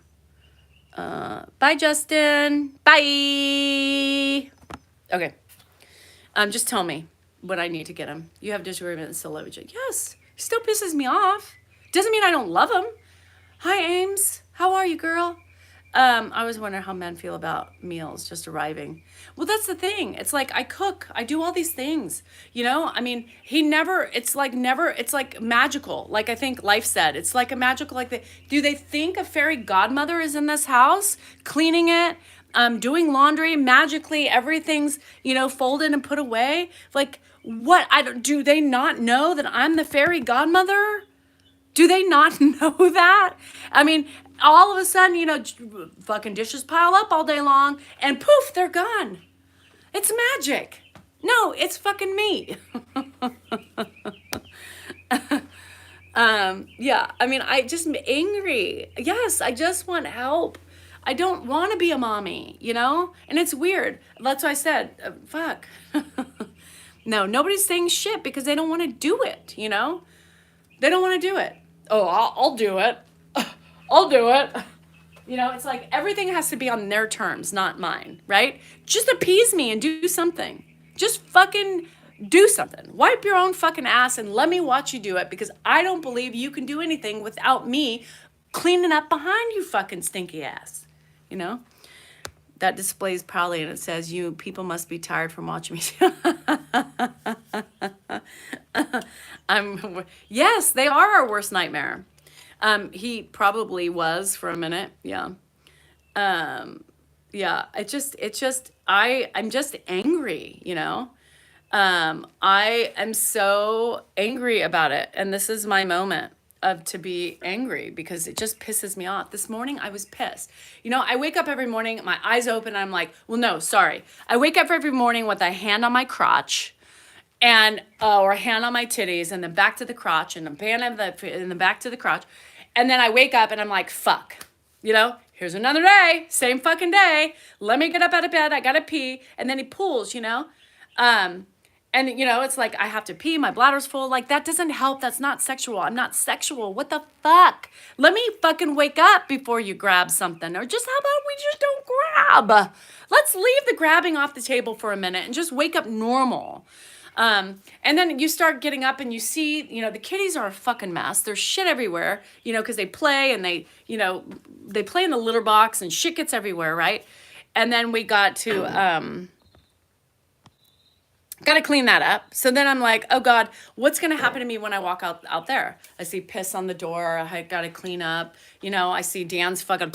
Bye, Justin. Bye. Okay. Just tell me what I need to get him. You have disagreement and still love each other. Yes. He still pisses me off. Doesn't mean I don't love him. Hi, Ames. How are you, girl? I always wonder how men feel about meals just arriving. Well, that's the thing. It's like I cook. I do all these things. I mean, it's like magical. Like I think Life said, it's like a magical, do they think a fairy godmother is in this house cleaning it, doing laundry magically, everything's, folded and put away? Like what? Do they not know that I'm the fairy godmother? Do they not know that? I mean, all of a sudden, fucking dishes pile up all day long and poof, they're gone. It's magic. No, it's fucking me. Yeah, I mean, I just am angry. Yes, I just want help. I don't want to be a mommy, you know? And it's weird. That's why I said, fuck. No, nobody's saying shit because they don't want to do it, you know? They don't want to do it. Oh, I'll do it. I'll do it. You know, it's like everything has to be on their terms, not mine, right? Just appease me and do something. Just fucking do something. Wipe your own fucking ass and let me watch you do it, because I don't believe you can do anything without me cleaning up behind you fucking stinky ass. You know? That displays proudly and it says, you people must be tired from watching me. Yes, they are our worst nightmare. He probably was for a minute. Yeah. Yeah, I'm just angry, you know? I am so angry about it. And this is my moment of to be angry because it just pisses me off. This morning I was pissed. You know, I wake up every morning, my eyes open, I'm like, well, no, sorry. I wake up every morning with a hand on my crotch and, or a hand on my titties and then back to the crotch and a hand in the back to the crotch. And then I wake up and I'm like, fuck, you know, here's another day, same fucking day. Let me get up out of bed. I gotta pee. And then he pulls, you know? And, you know, it's like, I have to pee, my bladder's full. Like, that doesn't help. That's not sexual. I'm not sexual. What the fuck? Let me fucking wake up before you grab something. Or just, how about we just don't grab? Let's leave the grabbing off the table for a minute and just wake up normal. And then you start getting up and you see, you know, the kitties are a fucking mess. There's shit everywhere, you know, because they play and they, you know, they play in the litter box and shit gets everywhere, right? And then we got to... got to clean that up. So then I'm like, oh God, what's going to happen to me when I walk out there? I see piss on the door. I got to clean up. You know, I see Dan's fucking,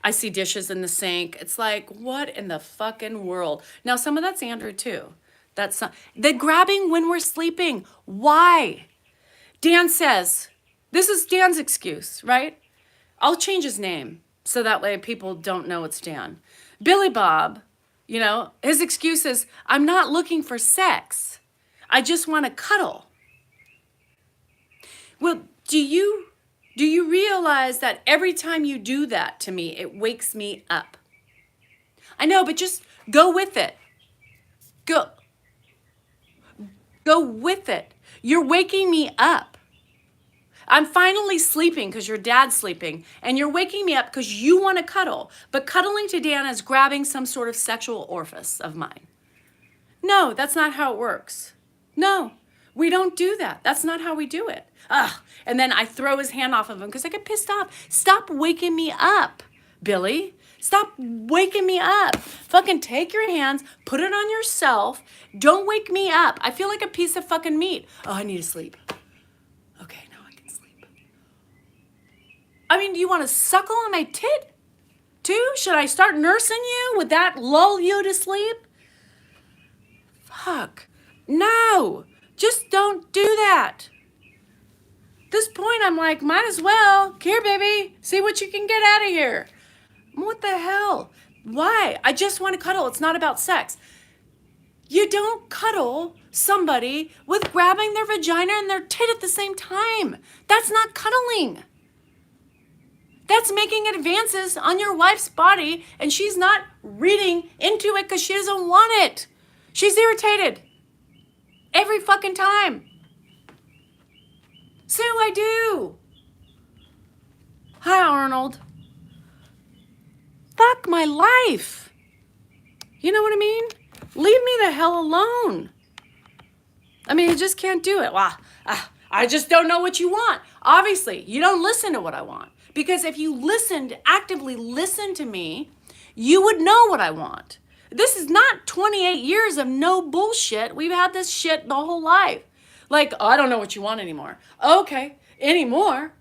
I see dishes in the sink. It's like, what in the fucking world? Now, some of that's Andrew too. That's not, the grabbing when we're sleeping. Why? Dan says, this is Dan's excuse, right? I'll change his name so that way people don't know it's Dan. Billy Bob. You know, his excuse is, I'm not looking for sex. I just want to cuddle. Well, do you realize that every time you do that to me, it wakes me up? I know, but just go with it. Go with it. You're waking me up. I'm finally sleeping because your dad's sleeping, and you're waking me up because you want to cuddle. But cuddling to Dan is grabbing some sort of sexual orifice of mine. No, that's not how it works. No, we don't do that. That's not how we do it. Ugh. And then I throw his hand off of him because I get pissed off. Stop waking me up, Billy. Stop waking me up. Fucking take your hands, put it on yourself. Don't wake me up. I feel like a piece of fucking meat. Oh, I need to sleep. Okay. I mean, do you want to suckle on my tit too? Should I start nursing you? Would that lull you to sleep? Fuck. No. Just don't do that. At this point, I'm like, might as well. Here, baby. See what you can get out of here. What the hell? Why? I just want to cuddle. It's not about sex. You don't cuddle somebody with grabbing their vagina and their tit at the same time. That's not cuddling. That's making advances on your wife's body, and she's not reading into it because she doesn't want it. She's irritated every fucking time. So I do. Hi, Arnold. Fuck my life. You know what I mean? Leave me the hell alone. I mean, you just can't do it. Well, I just don't know what you want. Obviously, you don't listen to what I want. Because if you actively listened to me, you would know what I want. This is not 28 years of no bullshit. We've had this shit the whole life. Like, oh, I don't know what you want anymore. Okay, anymore.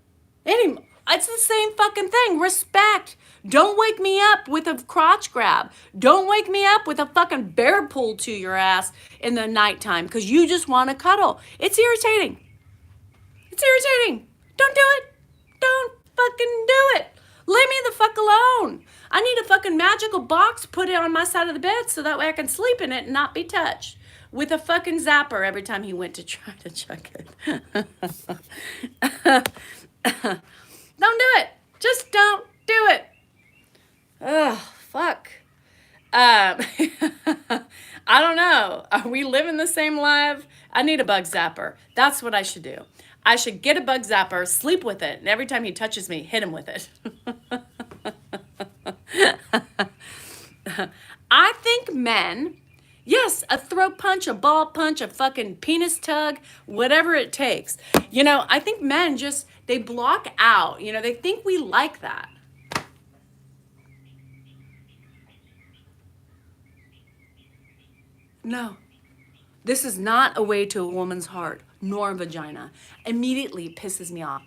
It's the same fucking thing. Respect. Don't wake me up with a crotch grab. Don't wake me up with a fucking bear pull to your ass in the nighttime because you just want to cuddle. It's irritating. It's irritating. Don't do it. Don't fucking do it. Leave me the fuck alone. I need a fucking magical box put it on my side of the bed so that way I can sleep in it and not be touched with a fucking zapper every time he went to try to chuck it. Don't do it. Just don't do it. Ugh, fuck. I don't know. Are we living the same life? I need a bug zapper. That's what I should do. I should get a bug zapper, sleep with it, and every time he touches me, hit him with it. I think men, yes, a throat punch, a ball punch, a fucking penis tug, whatever it takes. You know, I think men just, they block out. You know, they think we like that. No, this is not a way to a woman's heart, nor a vagina. Immediately pisses me off.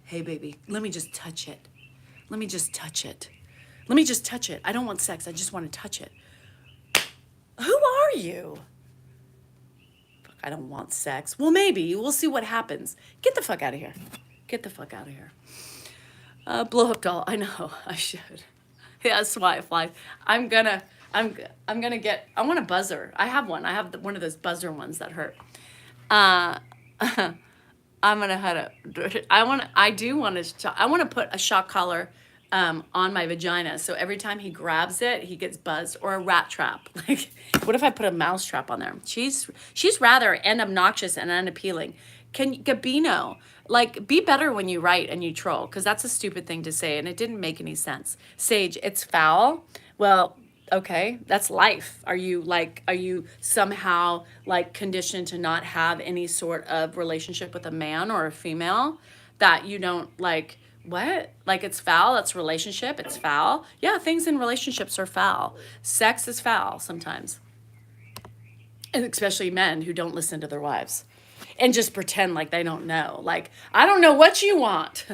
Hey, baby, let me just touch it. Let me just touch it. Let me just touch it. I don't want sex. I just want to touch it. Who are you? Fuck, I don't want sex. Well, maybe. We'll see what happens. Get the fuck out of here. Get the fuck out of here. Blowhook doll. I know. I should. Yeah, that's why I fly. I'm gonna get, I want a buzzer. I have one. I have one of those buzzer ones that hurt. I'm gonna have to, I want to put a shock collar on my vagina. So every time he grabs it, he gets buzzed, or a rat trap. Like, what if I put a mouse trap on there? She's rather and obnoxious and unappealing. Gabino, like, be better when you write and you troll, because that's a stupid thing to say and it didn't make any sense. Sage, it's foul. Well, okay, that's life. Are you somehow like conditioned to not have any sort of relationship with a man or a female that you don't like? What? Like, it's foul? That's relationship? It's foul? Yeah, things in relationships are foul. Sex is foul sometimes. And especially men who don't listen to their wives and just pretend like they don't know. Like, I don't know what you want.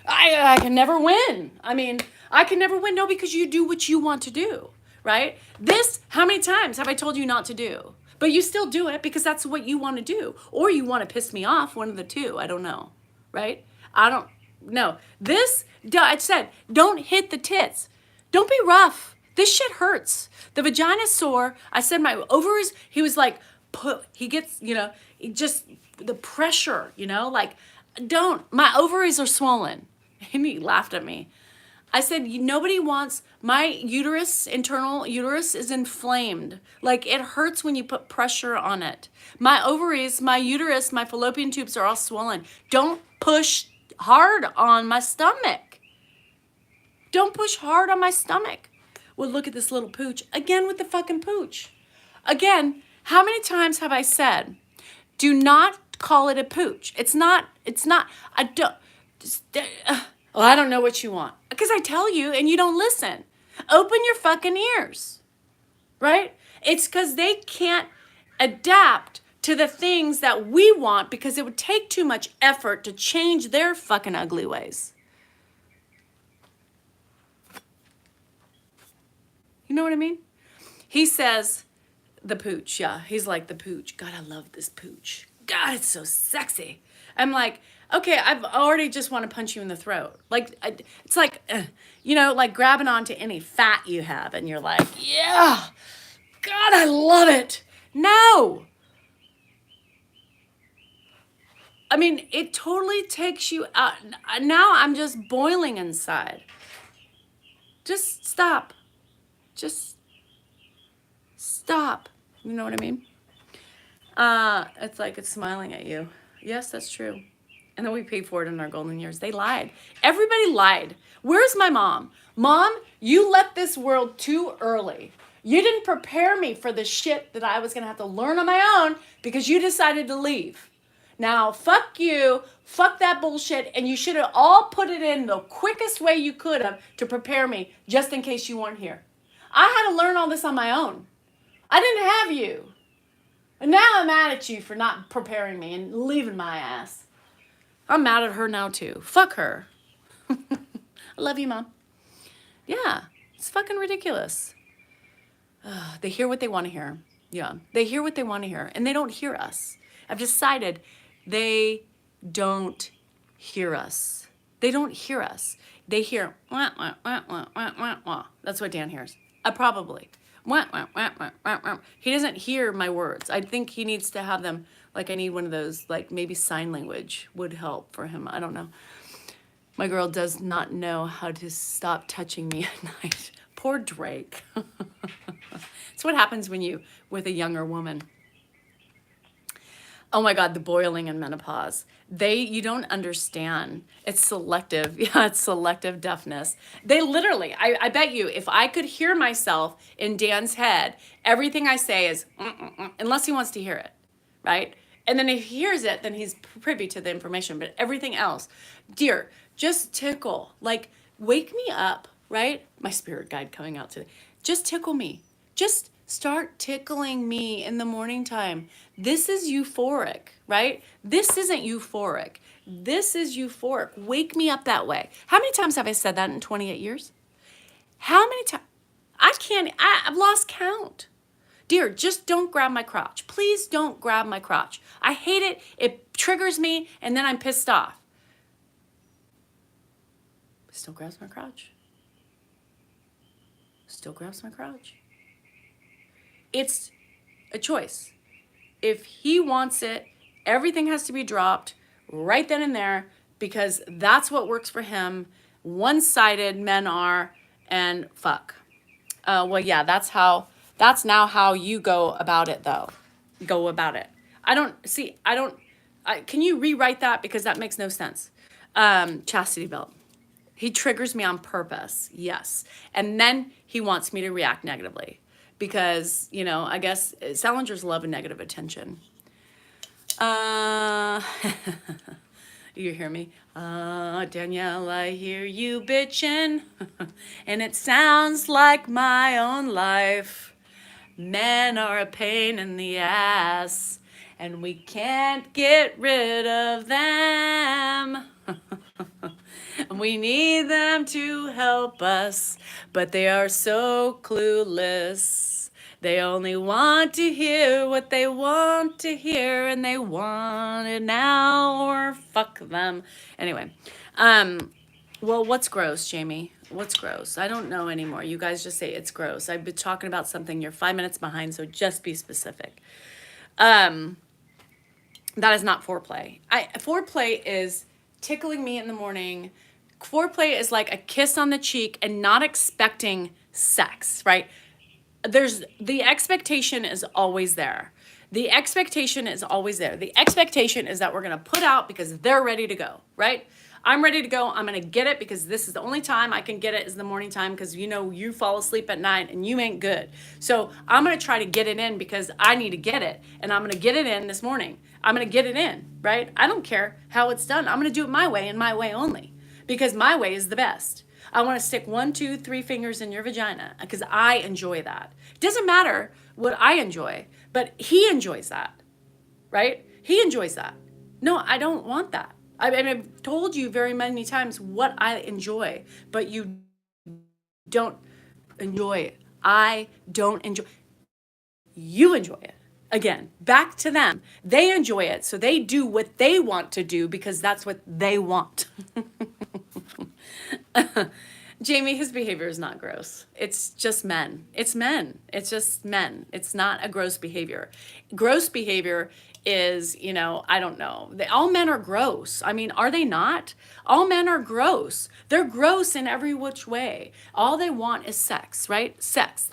I can never win. I mean, I can never win. No, because you do what you want to do, right? This, how many times have I told you not to do? But you still do it because that's what you want to do. Or you want to piss me off, one of the two. I don't know, right? I don't know. This, I said, don't hit the tits. Don't be rough. This shit hurts. The vagina's sore. I said my ovaries, he was like, he gets, you know, just the pressure, you know, like, my ovaries are swollen. And he laughed at me. I said, nobody wants, my uterus, internal uterus is inflamed. Like, it hurts when you put pressure on it. My ovaries, my uterus, my fallopian tubes are all swollen. Don't push hard on my stomach. Don't push hard on my stomach. Well, look at this little pooch. Again with the fucking pooch. Again, how many times have I said, do not call it a pooch. It's not, I don't, well, I don't know what you want. Because I tell you and you don't listen. Open your fucking ears, right? It's because they can't adapt to the things that we want because it would take too much effort to change their fucking ugly ways. You know what I mean? He says, the pooch, yeah. He's like, the pooch. God, I love this pooch. God, it's so sexy. I'm like, okay, I've already just want to punch you in the throat. Like, it's like, you know, like grabbing onto any fat you have and you're like, yeah, God, I love it. No. I mean, it totally takes you out. Now I'm just boiling inside. Just stop. Just stop. You know what I mean? It's like it's smiling at you. Yes, that's true. And then we paid for it in our golden years. They lied. Everybody lied. Where's my mom? Mom, you left this world too early. You didn't prepare me for the shit that I was going to have to learn on my own because you decided to leave. Now, fuck you. Fuck that bullshit. And you should have all put it in the quickest way you could have to prepare me just in case you weren't here. I had to learn all this on my own. I didn't have you. And now I'm mad at you for not preparing me and leaving my ass. I'm mad at her now too. Fuck her. I love you, Mom. Yeah, it's fucking ridiculous. They hear what they want to hear. Yeah, they hear what they want to hear. And they don't hear us. I've decided they don't hear us. They don't hear us. They hear, wah, wah, wah, wah, wah, wah, wah. That's what Dan hears. Probably. Wah, wah, wah, wah, wah, wah. He doesn't hear my words. I think he needs to have them, like I need one of those, like maybe sign language would help for him. I don't know. My girl does not know how to stop touching me at night. Poor Drake. It's what happens when you with a younger woman. Oh my God, the boiling in menopause. You don't understand. It's selective. Yeah, it's selective deafness. They literally, I bet you, if I could hear myself in Dan's head, everything I say is, unless he wants to hear it, right? And then if he hears it, then he's privy to the information. But everything else, dear, just tickle. Like, wake me up, right? My spirit guide coming out today. Just tickle me. Just start tickling me in the morning time. This is euphoric, right? This isn't euphoric. This is euphoric. Wake me up that way. How many times have I said that in 28 years? How many times? I've lost count. Dear, just don't grab my crotch. Please don't grab my crotch. I hate it. It triggers me, and then I'm pissed off. Still grabs my crotch. Still grabs my crotch. It's a choice. If he wants it, everything has to be dropped right then and there because that's what works for him. One-sided men are, and fuck. Well, yeah, that's now how you go about it, though. Go about it. Can you rewrite that? Because that makes no sense. Chastity belt. He triggers me on purpose, yes. And then he wants me to react negatively. Because, I guess Salingers love a negative attention. You hear me? Danielle, I hear you bitching. And it sounds like my own life. Men are a pain in the ass. And we can't get rid of them. We need them to help us, but they are so clueless. They only want to hear what they want to hear, and they want it now or fuck them. Anyway, well, what's gross, Jamie? What's gross? I don't know anymore. You guys just say it's gross. I've been talking about something. You're 5 minutes behind, so just be specific. That is not foreplay. Foreplay is tickling me in the morning. Foreplay is like a kiss on the cheek and not expecting sex, right? The expectation is always there. The expectation is always there. The expectation is that we're going to put out because they're ready to go, right? I'm ready to go. I'm going to get it because this is the only time I can get it is the morning time because you fall asleep at night and you ain't good. So I'm going to try to get it in because I need to get it and I'm going to get it in this morning. I'm going to get it in, right? I don't care how it's done. I'm going to do it my way and my way only because my way is the best. I want to stick 1, 2, 3 fingers in your vagina because I enjoy that. It doesn't matter what I enjoy, but he enjoys that, right? He enjoys that. No, I don't want that. I've told you very many times what I enjoy, but you don't enjoy it. I don't enjoy it. You enjoy it. Again, back to them. They enjoy it, so they do what they want to do because that's what they want. Jamie, his behavior is not gross. It's just men. It's men. It's just men. It's not a gross behavior. Gross behavior is, I don't know. All men are gross. I mean, are they not? All men are gross. They're gross in every which way. All they want is sex, right? Sex.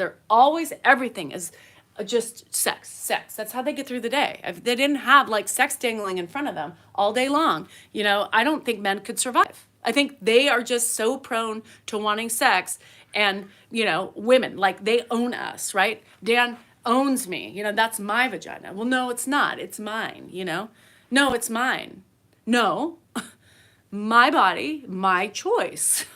Everything is just sex. That's how they get through the day. If they didn't have like sex dangling in front of them all day long, I don't think men could survive. I think they are just so prone to wanting sex and, women, like they own us, right? Dan owns me, that's my vagina. Well, no, it's not. It's mine, No, it's mine. No, my body, my choice.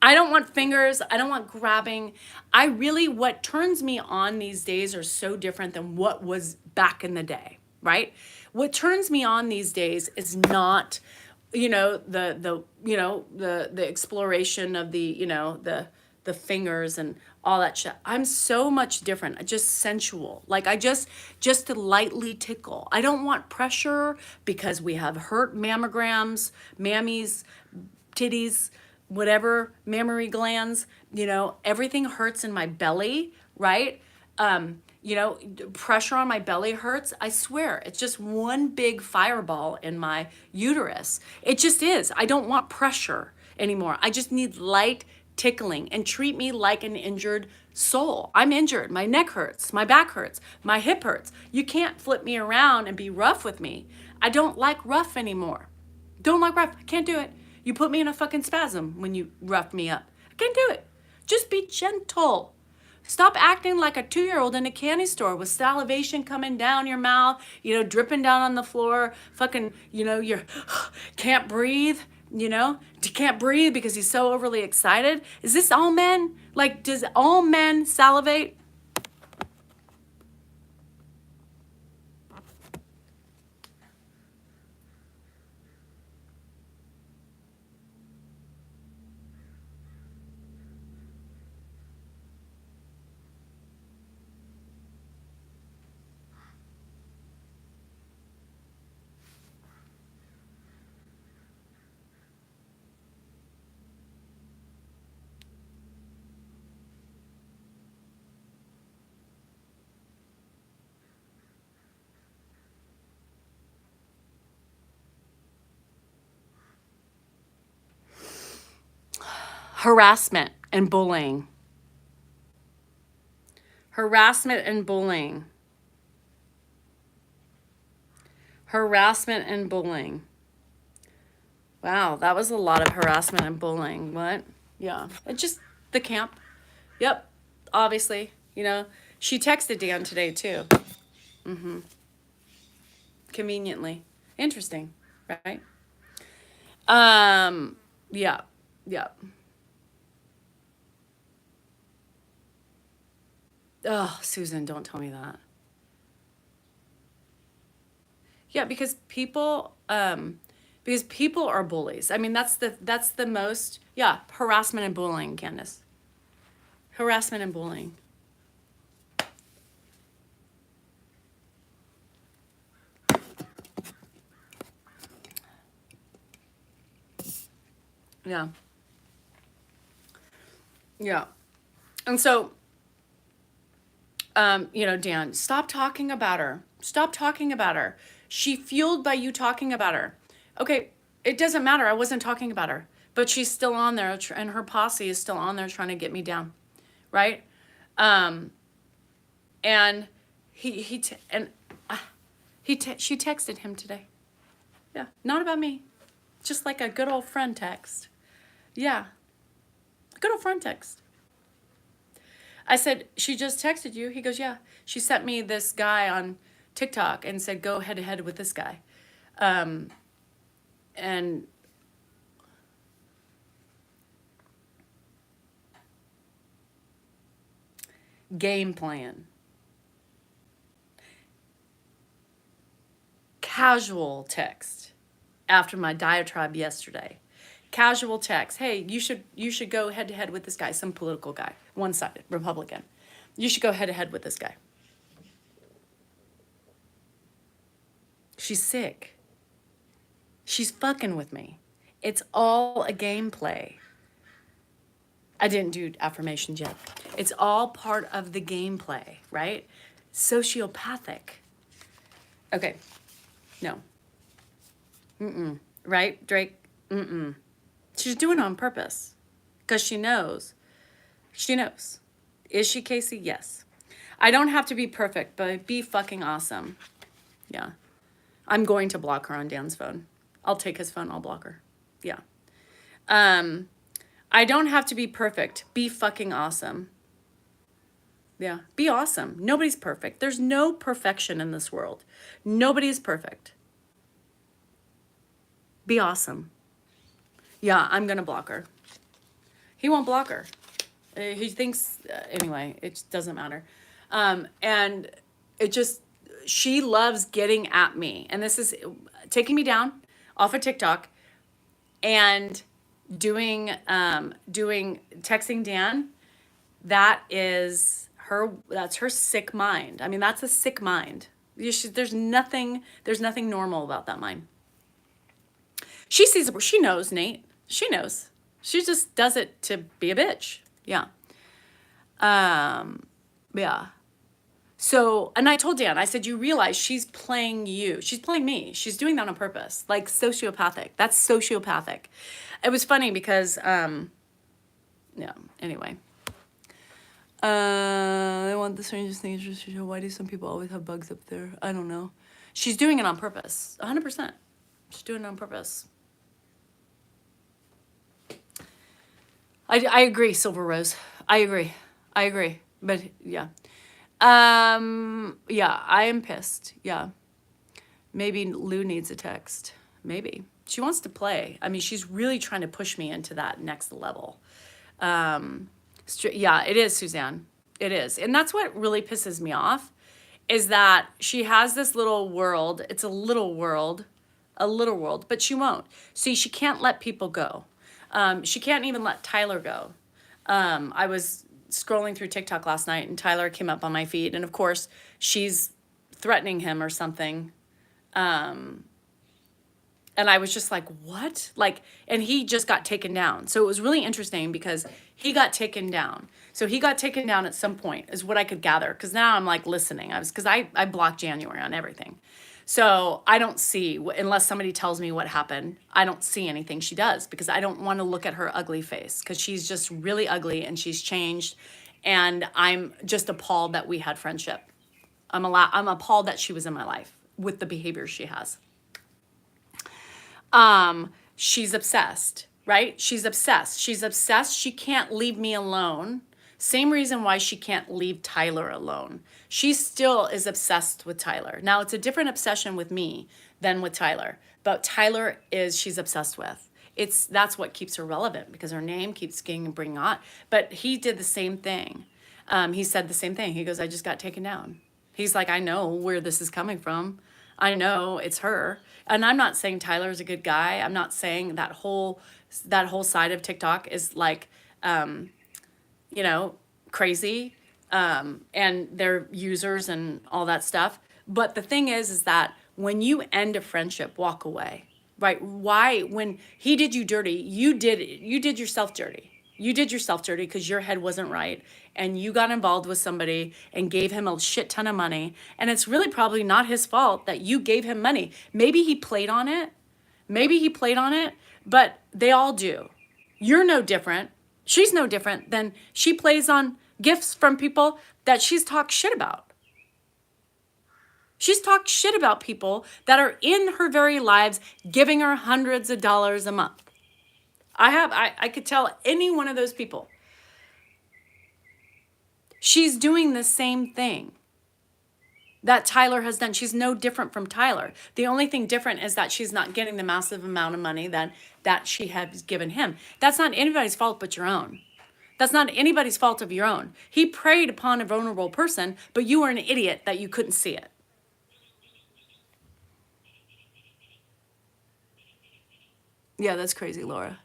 I don't want fingers. I don't want grabbing. What turns me on these days are so different than what was back in the day, right? What turns me on these days is not, the exploration of the fingers and all that shit. I'm so much different. Just sensual. Like just to lightly tickle. I don't want pressure because we have hurt mammograms, mammies, titties, whatever, mammary glands, everything hurts in my belly, right? Pressure on my belly hurts. I swear, it's just one big fireball in my uterus. It just is. I don't want pressure anymore. I just need light tickling and treat me like an injured soul. I'm injured. My neck hurts. My back hurts. My hip hurts. You can't flip me around and be rough with me. I don't like rough anymore. Don't like rough. I can't do it. You put me in a fucking spasm when you rough me up. I can't do it. Just be gentle. Stop acting like a 2-year-old in a candy store with salivation coming down your mouth, dripping down on the floor, fucking, you can't breathe, can't breathe because he's so overly excited. Is this all men? Like, does all men salivate? Harassment and bullying. Harassment and bullying. Harassment and bullying. Wow, that was a lot of harassment and bullying. What? Yeah. It's just the camp. Yep. Obviously, she texted Dan today too. Conveniently. Interesting, right? Yeah. Yeah. Oh, Susan, don't tell me that. Yeah, because people are bullies. I mean, that's the most, yeah, harassment and bullying, Candace. Harassment and bullying. Yeah. Yeah. And so, Dan, stop talking about her. Stop talking about her. She fueled by you talking about her. Okay, it doesn't matter. I wasn't talking about her, but she's still on there, and her posse is still on there trying to get me down, right? And she texted him today. Yeah, not about me, just like a good old friend text. Yeah, a good old friend text. I said, she just texted you. He goes, yeah. She sent me this guy on TikTok and said, go head to head with this guy. And game plan. Casual text after my diatribe yesterday. Casual text. Hey, you should go head to head with this guy, some political guy, one-sided, Republican. You should go head to head with this guy. She's sick. She's fucking with me. It's all a game play. I didn't do affirmations yet. It's all part of the gameplay, right? Sociopathic. Okay. No. Right, Drake? She's doing it on purpose. Because she knows. She knows. Is she Casey? Yes. I don't have to be perfect, but be fucking awesome. Yeah. I'm going to block her on Dan's phone. I'll take his phone, I'll block her. Yeah. I don't have to be perfect. Be fucking awesome. Yeah. Be awesome. Nobody's perfect. There's no perfection in this world. Nobody's perfect. Be awesome. Yeah, I'm going to block her. He won't block her. He thinks, anyway, it doesn't matter. And it just, she loves getting at me. And this is taking me down off of TikTok and doing texting Dan. That's her sick mind. I mean, that's a sick mind. There's nothing normal about that mind. She knows, Nate. She knows. She just does it to be a bitch. Yeah. Yeah. So, and I told Dan, I said, you realize she's playing you. She's playing me. She's doing that on purpose. Like sociopathic. That's sociopathic. It was funny because, Yeah. Anyway. I want the strangest thing to show. Why do some people always have bugs up there? I don't know. She's doing it on purpose. 100%. She's doing it on purpose. I agree, Silver Rose. I agree. But yeah. Yeah, I am pissed. Yeah. Maybe Lou needs a text. Maybe. She wants to play. I mean, she's really trying to push me into that next level. Yeah, it is, Suzanne. It is. And that's what really pisses me off is that she has this little world. It's a little world, but she won't. See, she can't let people go. She can't even let Tyler go. I was scrolling through TikTok last night and Tyler came up on my feed. And of course, she's threatening him or something. And I was just like, what? Like, and he just got taken down. So it was really interesting because he got taken down. So he got taken down at some point is what I could gather. Because now I'm like listening. Because I blocked January on everything. So I don't see, unless somebody tells me what happened, I don't see anything she does because I don't want to look at her ugly face because she's just really ugly and she's changed. And I'm just appalled that we had friendship. I'm appalled that she was in my life with the behavior she has. She's obsessed, right? She's obsessed. She can't leave me alone. Same reason why she can't leave Tyler alone. She still is obsessed with Tyler. Now it's a different obsession with me than with Tyler, but Tyler she's obsessed with. That's what keeps her relevant because her name keeps getting bring on. But he did the same thing. He said the same thing. He goes, I just got taken down. He's like, I know where this is coming from. I know it's her. And I'm not saying Tyler's a good guy. I'm not saying that whole side of TikTok is like, crazy. And their users and all that stuff. But the thing is that when you end a friendship, walk away, right? Why? When he did you dirty, you did yourself dirty. You did yourself dirty because your head wasn't right and you got involved with somebody and gave him a shit ton of money. And it's really probably not his fault that you gave him money. Maybe he played on it. But they all do. You're no different. She's no different than she plays on gifts from people that she's talked shit about. She's talked shit about people that are in her very lives, giving her hundreds of dollars a month. I could tell any one of those people. She's doing the same thing that Tyler has done. She's no different from Tyler. The only thing different is that she's not getting the massive amount of money that she has given him. That's not anybody's fault but your own. That's not anybody's fault of your own. He preyed upon a vulnerable person, but you were an idiot that you couldn't see it. Yeah, that's crazy, Laura.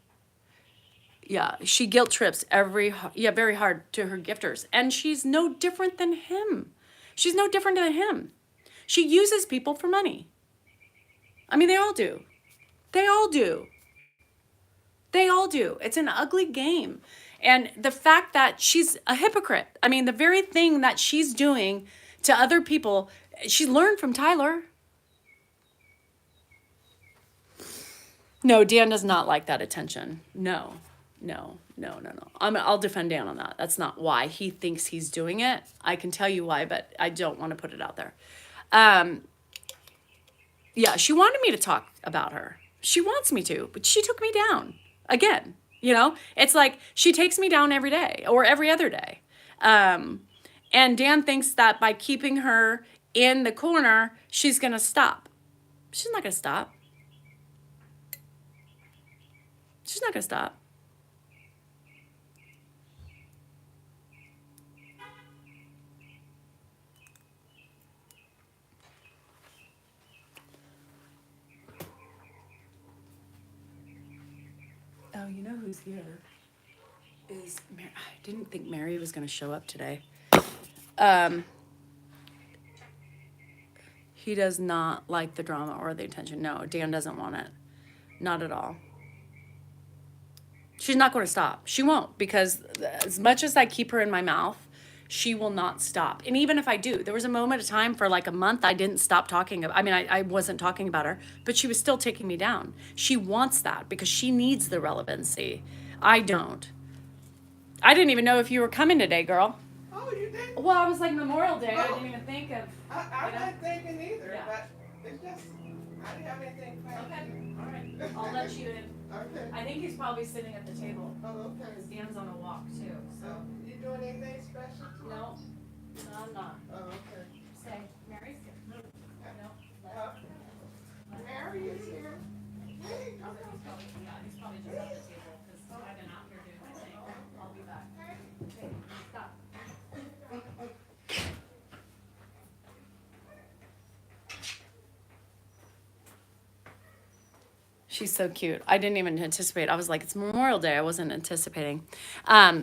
Yeah, she guilt trips very hard to her gifters. And she's no different than him. She uses people for money. I mean, they all do. It's an ugly game. And the fact that she's a hypocrite. I mean, the very thing that she's doing to other people, she learned from Tyler. No, Dan does not like that attention. No. I'll defend Dan on that. That's not why he thinks he's doing it. I can tell you why, but I don't want to put it out there. Yeah, she wanted me to talk about her. She wants me to, but she took me down again. It's like she takes me down every day or every other day. And Dan thinks that by keeping her in the corner, she's going to stop. She's not going to stop. Oh, you know who's here? Is Mary. I didn't think Mary was going to show up today. He does not like the drama or the attention. No, Dan doesn't want it. Not at all. She's not going to stop. She won't, because as much as I keep her in my mouth, she will not stop. And even if I do, there was a moment of time for like a month I didn't stop talking. I wasn't talking about her, but she was still taking me down. She wants that because she needs the relevancy. I don't. I didn't even know if you were coming today, girl. Oh, you did? Well, I was like Memorial Day. I Oh. didn't even think of. I wasn't thinking either, Yeah. but it's just, I didn't have anything planned. Okay, all right. I'll let you in. Okay. I think he's probably sitting at the table. Oh, okay. Because Dan's on a walk too. So, you doing anything special? No, I'm not. Oh, okay. Stay. Mary's here. No. Mary is here. Hey, come on. He's probably just at the table because I've been out here doing my thing. I'll be back. Okay, stop. She's so cute. I didn't even anticipate. I was like, it's Memorial Day. I wasn't anticipating.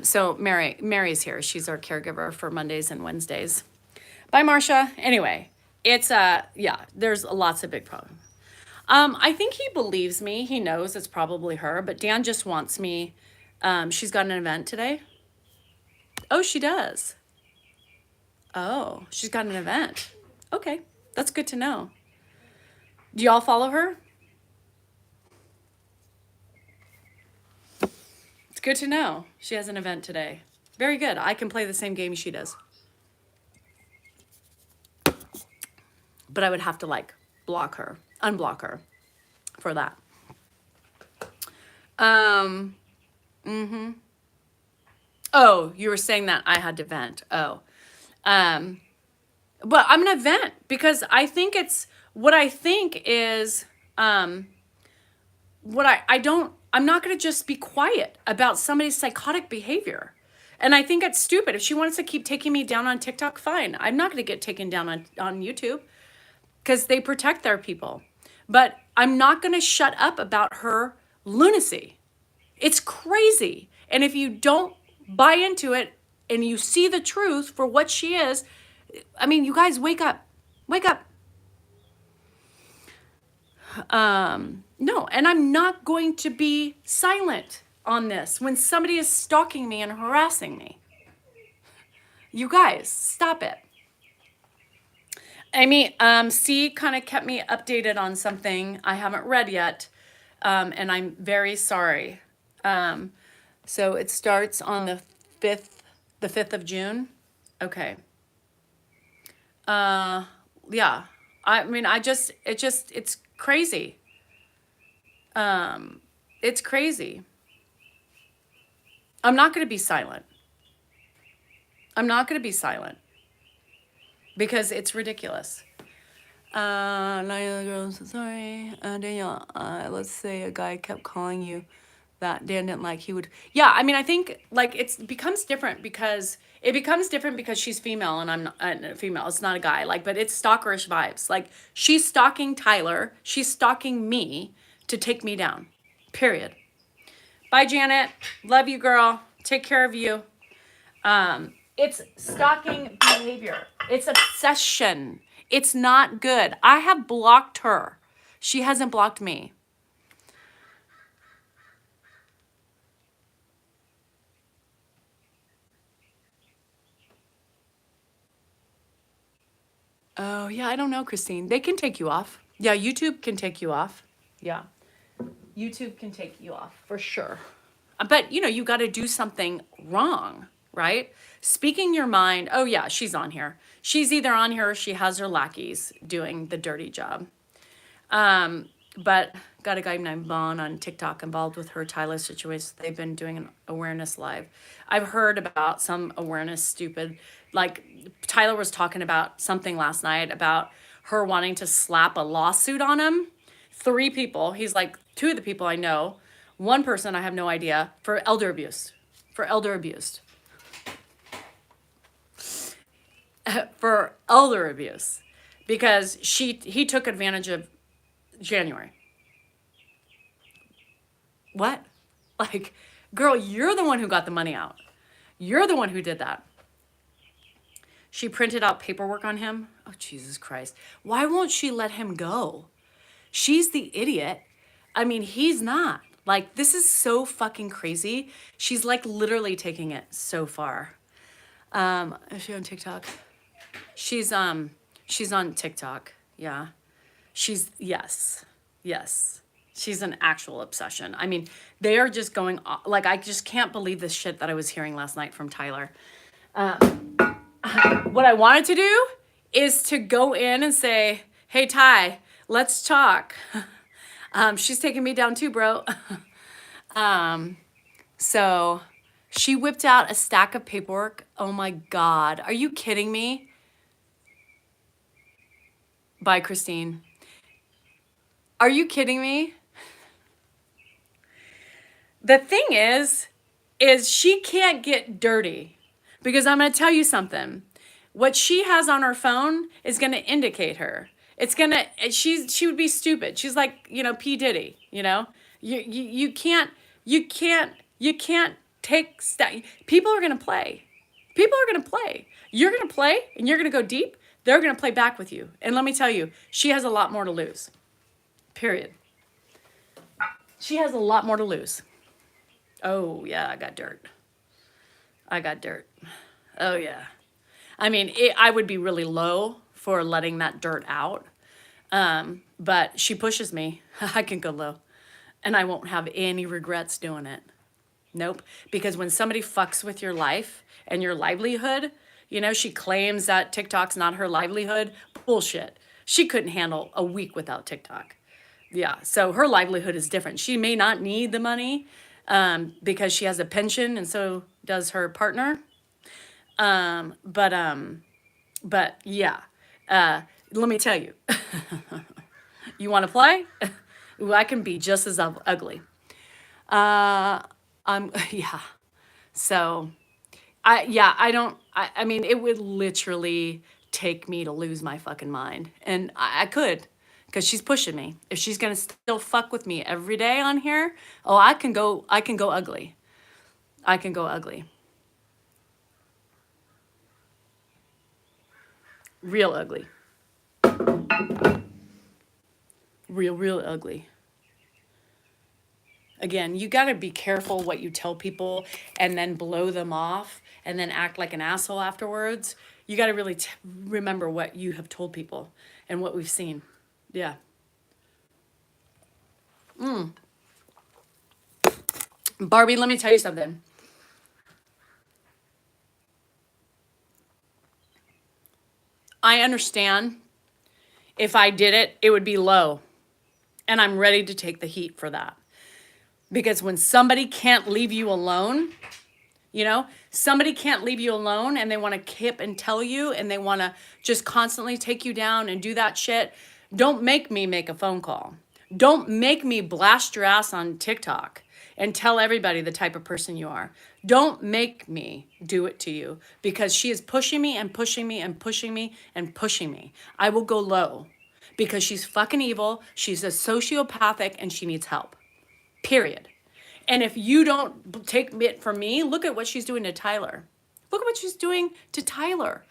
So Mary's here. She's our caregiver for Mondays and Wednesdays. Bye, Marcia. Anyway, it's yeah, there's lots of big problems. I think he believes me. He knows it's probably her, but Dan just wants me. She's got an event today. Oh, she does. Oh, she's got an event. Okay, that's good to know. Do y'all follow her? It's good to know. She has an event today. Very good. I can play the same game she does. But I would have to like block her, unblock her for that. Oh, you were saying that I had to vent. Oh. But I'm gonna vent because I think it's what I think is what I'm not gonna just be quiet about somebody's psychotic behavior. And I think it's stupid. If she wants to keep taking me down on TikTok, fine. I'm not gonna get taken down on YouTube because they protect their people. But I'm not gonna shut up about her lunacy. It's crazy. And if you don't buy into it and you see the truth for what she is, I mean, you guys wake up. Wake up. No, and I'm not going to be silent on this when somebody is stalking me and harassing me. You guys, stop it. Amy, C kind of kept me updated on something I haven't read yet, and I'm very sorry. So it starts on the 5th of June. Okay. Yeah. I mean, it's crazy. It's crazy. I'm not going to be silent. I'm not going to be silent because it's ridiculous. Girls, sorry, Danielle. Let's say a guy kept calling you that Dan didn't like. He would. Yeah, I mean, I think like it becomes different because she's female and I'm not female. It's not a guy. Like, but it's stalkerish vibes. Like she's stalking Tyler. She's stalking me to take me down. Period. Bye, Janet. Love you, girl. Take care of you. It's stalking behavior. It's obsession. It's not good. I have blocked her. She hasn't blocked me. Oh, yeah, I don't know, Christine. They can take you off. Yeah, YouTube can take you off. Yeah. YouTube can take you off for sure. But, you know, you got to do something wrong, right? Speaking your mind. Oh, yeah, she's on here. She's either on here or she has her lackeys doing the dirty job. But got a guy named Vaughn on TikTok involved with her Tyler situation. They've been doing an awareness live. I've heard about some awareness stupid. Like Tyler was talking about something last night about her wanting to slap a lawsuit on him. 3 people. He's like, 2 of the people I know. 1 person I have no idea for elder abuse. For elder abuse. For elder abuse. Because he took advantage of January. What? Like, girl, you're the one who got the money out. You're the one who did that. She printed out paperwork on him. Oh, Jesus Christ. Why won't she let him go? She's the idiot. I mean, he's not. Like, this is so fucking crazy. She's like literally taking it so far. Is she on TikTok? She's on TikTok. Yeah. Yes. She's an actual obsession. I mean, they are just going, like, I just can't believe this shit that I was hearing last night from Tyler. What I wanted to do is to go in and say, hey, Ty, let's talk. She's taking me down too, bro. So she whipped out a stack of paperwork. Oh my God. Are you kidding me? Bye, Christine. Are you kidding me? The thing is she can't get dirty, because I'm going to tell you something. What she has on her phone is going to indicate her. It's going to, she would be stupid. She's like, you know, P. Diddy, you know, you can't take, people are going to play. People are going to play. You're going to play and you're going to go deep. They're going to play back with you. And let me tell you, she has a lot more to lose. Period. She has a lot more to lose. Oh, yeah, I got dirt. I got dirt. Oh, yeah. I mean, I would be really low for letting that dirt out. But she pushes me. I can go low. And I won't have any regrets doing it. Nope. Because when somebody fucks with your life and your livelihood, you know, she claims that TikTok's not her livelihood. Bullshit. She couldn't handle a week without TikTok. Yeah, so her livelihood is different. She may not need the money because she has a pension, and so does her partner. But yeah, let me tell you, you want to play? Ooh, I can be just as ugly. Yeah. So, I mean, it would literally take me to lose my fucking mind, and I could. Because she's pushing me. If she's gonna still fuck with me every day on here, oh, I can go ugly. I can go ugly. Real ugly. Real ugly. Again, you gotta be careful what you tell people and then blow them off and then act like an asshole afterwards. You gotta really remember what you have told people and what we've seen. Yeah. Barbie, let me tell you something. I understand if I did it, it would be low. And I'm ready to take the heat for that. Because when somebody can't leave you alone, you know, somebody can't leave you alone and they want to kip and tell you and they want to just constantly take you down and do that shit. Don't make me make a phone call. Don't make me blast your ass on TikTok and tell everybody the type of person you are. Don't make me do it to you, because she is pushing me and pushing me and pushing me and pushing me. I will go low because she's fucking evil. She's a sociopathic and she needs help. Period. And if you don't take it from me, look at what she's doing to Tyler. Look at what she's doing to Tyler.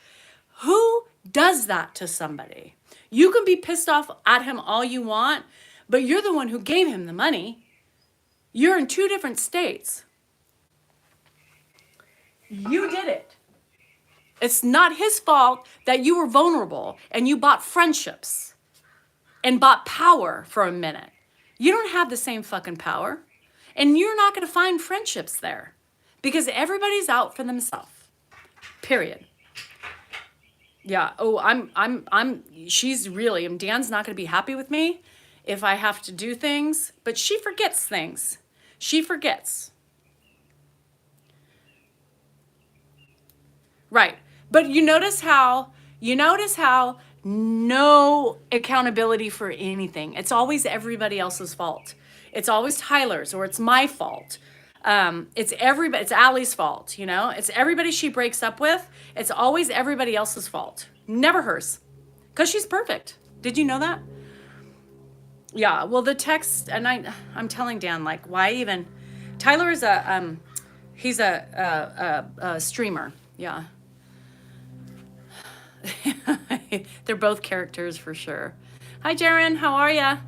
Who does that to somebody? You can be pissed off at him all you want, but you're the one who gave him the money. You're in two different states. You did it. It's not his fault that you were vulnerable and you bought friendships and bought power for a minute. You don't have the same fucking power. And you're not going to find friendships there because everybody's out for themselves. Period. Yeah. Oh, she's really, Dan's not going to be happy with me if I have to do things, but she forgets things. She forgets. Right. But you notice how no accountability for anything. It's always everybody else's fault. It's always Tyler's, or it's my fault. It's Allie's fault, you know? It's everybody she breaks up with. It's always everybody else's fault. Never hers. Because she's perfect. Did you know that? Yeah, well, the text, and I'm telling Dan, like, why even? Tyler is he's a streamer. Yeah. They're both characters for sure. Hi, Jaren. How are ya?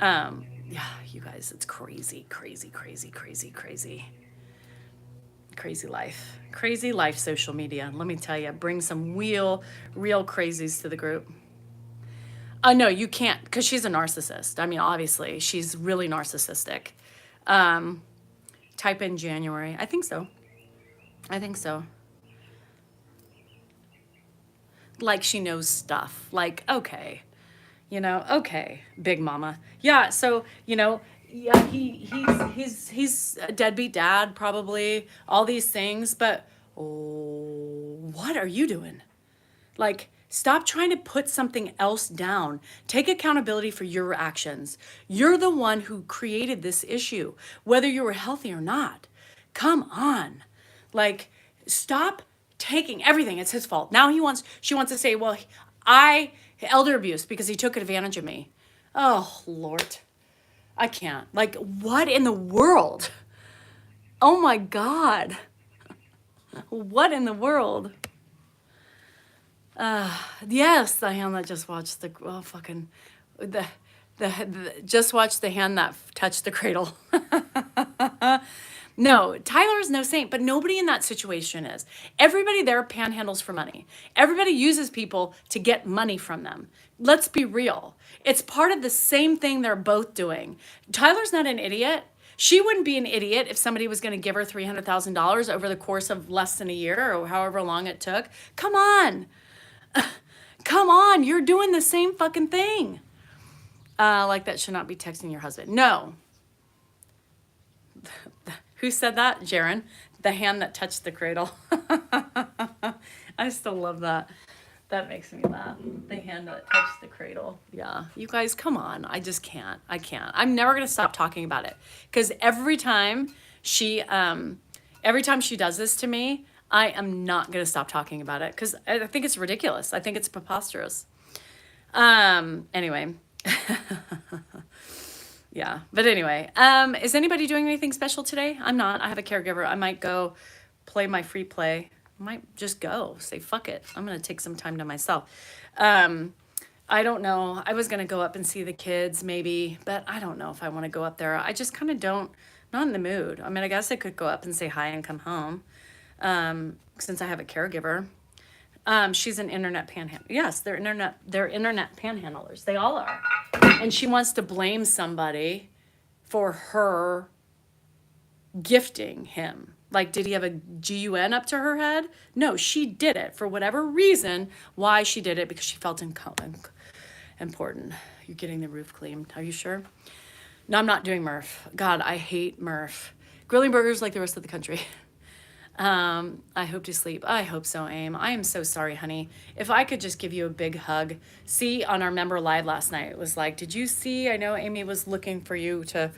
Yeah, you guys, it's crazy, crazy, crazy, crazy, crazy. Crazy life. Crazy life, social media. Let me tell you, bring some real crazies to the group. No, you can't, because she's a narcissist. I mean, obviously, she's really narcissistic. Type in January. I think so. I think so. Like she knows stuff. Like, okay, okay, big mama. Yeah, so, yeah, he's a deadbeat dad, probably, all these things, but oh, what are you doing? Like, stop trying to put something else down. Take accountability for your actions. You're the one who created this issue, whether you were healthy or not. Come on. Like, stop taking everything. It's his fault. Now she wants to say, well, I elder abuse because he took advantage of me. Oh, Lord. I can't. Like, what in the world? Oh my God. What in the world? Yes, the hand that just watched the just watched the hand that touched the cradle. No, Tyler is no saint, but nobody in that situation is. Everybody there panhandles for money. Everybody uses people to get money from them. Let's be real. It's part of the same thing they're both doing. Tyler's not an idiot. She wouldn't be an idiot if somebody was going to give her $300,000 over the course of less than a year or however long it took. Come on. Come on. You're doing the same fucking thing. Like that should not be texting your husband. No. Who said that? Jaron. The hand that touched the cradle. I still love that. That makes me laugh. The hand that touched the cradle. Yeah. You guys, come on. I just can't. I can't. I'm never going to stop talking about it. Because every time she does this to me, I am not going to stop talking about it. Because I think it's ridiculous. I think it's preposterous. Anyway. Yeah. But anyway, is anybody doing anything special today? I'm not. I have a caregiver. I might go play my free play. I might just go say, fuck it. I'm going to take some time to myself. I don't know. I was going to go up and see the kids maybe, but I don't know if I want to go up there. I just kind of don't, not in the mood. I mean, I guess I could go up and say hi and come home, since I have a caregiver. She's an internet panhandler. Yes, they're internet panhandlers. They all are. And she wants to blame somebody for her gifting him. Like, did he have a GUN up to her head? No, she did it for whatever reason. Why she did it? Because she felt important. You're getting the roof cleaned. Are you sure? No, I'm not doing Murph. God, I hate Murph. Grilling burgers like the rest of the country. I hope to sleep. I hope so, Aim. I am so sorry, honey. If I could just give you a big hug. See, on our member live last night, it was like, did you see? I know Amy was looking for you to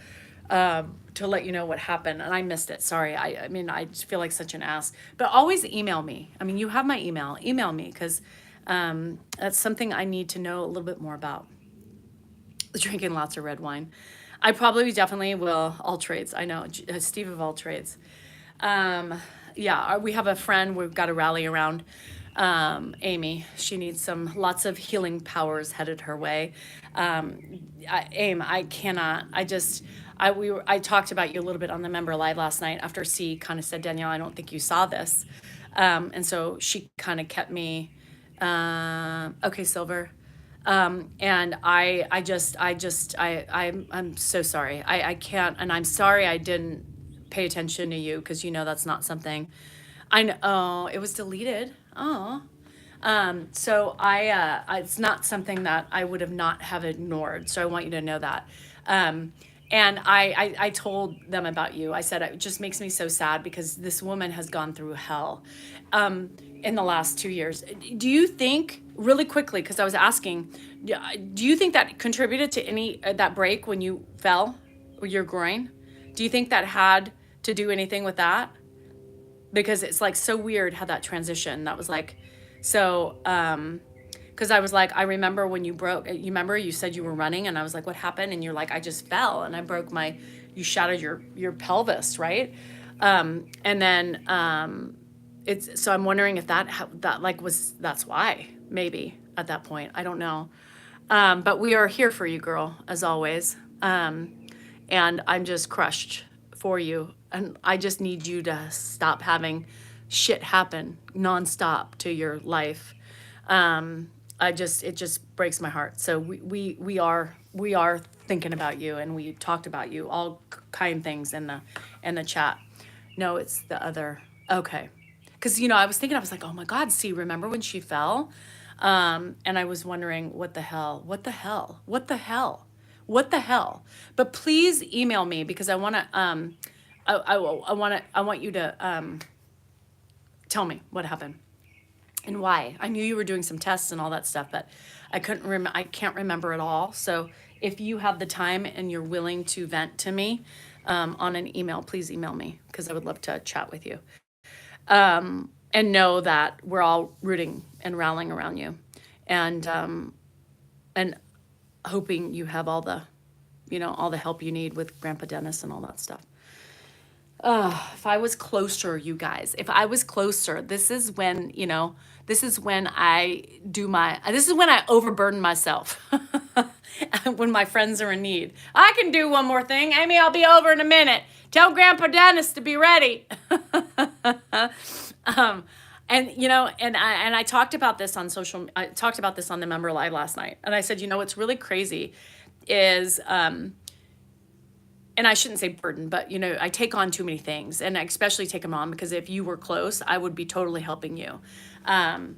let you know what happened, and I missed it. Sorry. I mean, I just feel like such an ass. But always email me. I mean, you have my email. Email me, because that's something I need to know a little bit more about. Drinking lots of red wine. I probably definitely will. All trades. I know. Steve of all trades. Yeah, we have a friend we've got to rally around. Amy, she needs lots of healing powers headed her way. I cannot. I talked about you a little bit on the member live last night after C kind of said, Danielle, I don't think you saw this. And so she kind of kept me, okay, Silver. And I'm so sorry. I can't, and I'm sorry I didn't pay attention to you, because that's not something I know. Oh, it was deleted. Oh. So it's not something that I would not have ignored. So I want you to know that. And I told them about you. I said, it just makes me so sad because this woman has gone through hell, in the last 2 years. Do you think, really quickly, because I was asking, do you think that contributed to that break when you fell with your groin? Do you think that had to do anything with that? Because it's like so weird how that transition, that was like, so, because I was like, I remember when you broke, you remember you said you were running, and I was like, what happened? And you're like, I just fell and I broke you shattered your pelvis, right? And then, so I'm wondering if that's why, maybe at that point, I don't know. But we are here for you, girl, as always. And I'm just crushed for you. And I just need you to stop having shit happen nonstop to your life. it just breaks my heart. So we are thinking about you, and we talked about you, all kind things in the chat. No, it's the other. Okay. Because, I was thinking, I was like, oh my God, see, remember when she fell? And I was wondering, what the hell? What the hell? What the hell? What the hell? But please email me because I want to, I want you to tell me what happened and why. I knew you were doing some tests and all that stuff, but I can't remember it all. So if you have the time and you're willing to vent to me on an email, please email me because I would love to chat with you. And know that we're all rooting and rallying around you, and hoping you have all the, all the help you need with Grandpa Dennis and all that stuff. If I was closer, you guys, if I was closer, this is when, this is when this is when I overburden myself. When my friends are in need. I can do one more thing. Amy, I'll be over in a minute. Tell Grandpa Dennis to be ready. And I talked about this on I talked about this on the member live last night. And I said, what's really crazy is, and I shouldn't say burden, but I take on too many things, and I especially take them on because if you were close, I would be totally helping you. And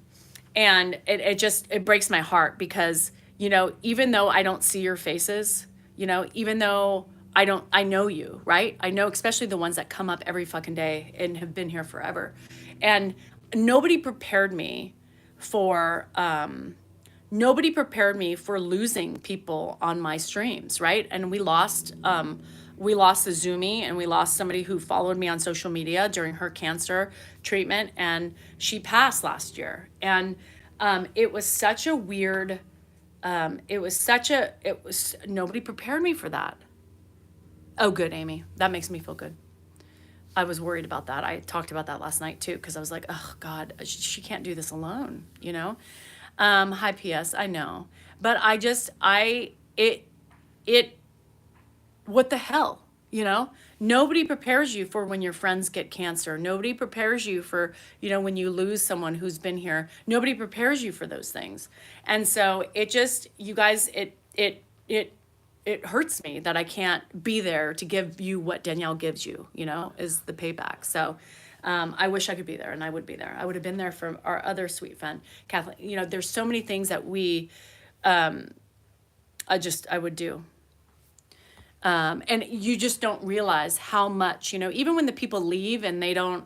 it breaks my heart because, even though I don't see your faces, even though I know you, right? I know, especially the ones that come up every fucking day and have been here forever. And nobody prepared me for, losing people on my streams, right? And we lost the Zoomy, and we lost somebody who followed me on social media during her cancer treatment, and she passed last year. And it was such a weird, nobody prepared me for that. Oh, good, Amy. That makes me feel good. I was worried about that. I talked about that last night too, because I was like, oh God, she can't do this alone, Hi, PS, I know. But what the hell, Nobody prepares you for when your friends get cancer. Nobody prepares you for, when you lose someone who's been here. Nobody prepares you for those things. And so it just, you guys, it hurts me that I can't be there to give you what Danielle gives you, is the payback. So I wish I could be there, and I would be there. I would have been there for our other sweet friend, Kathleen. There's so many things that I would do. And you just don't realize how much, even when the people leave and they don't,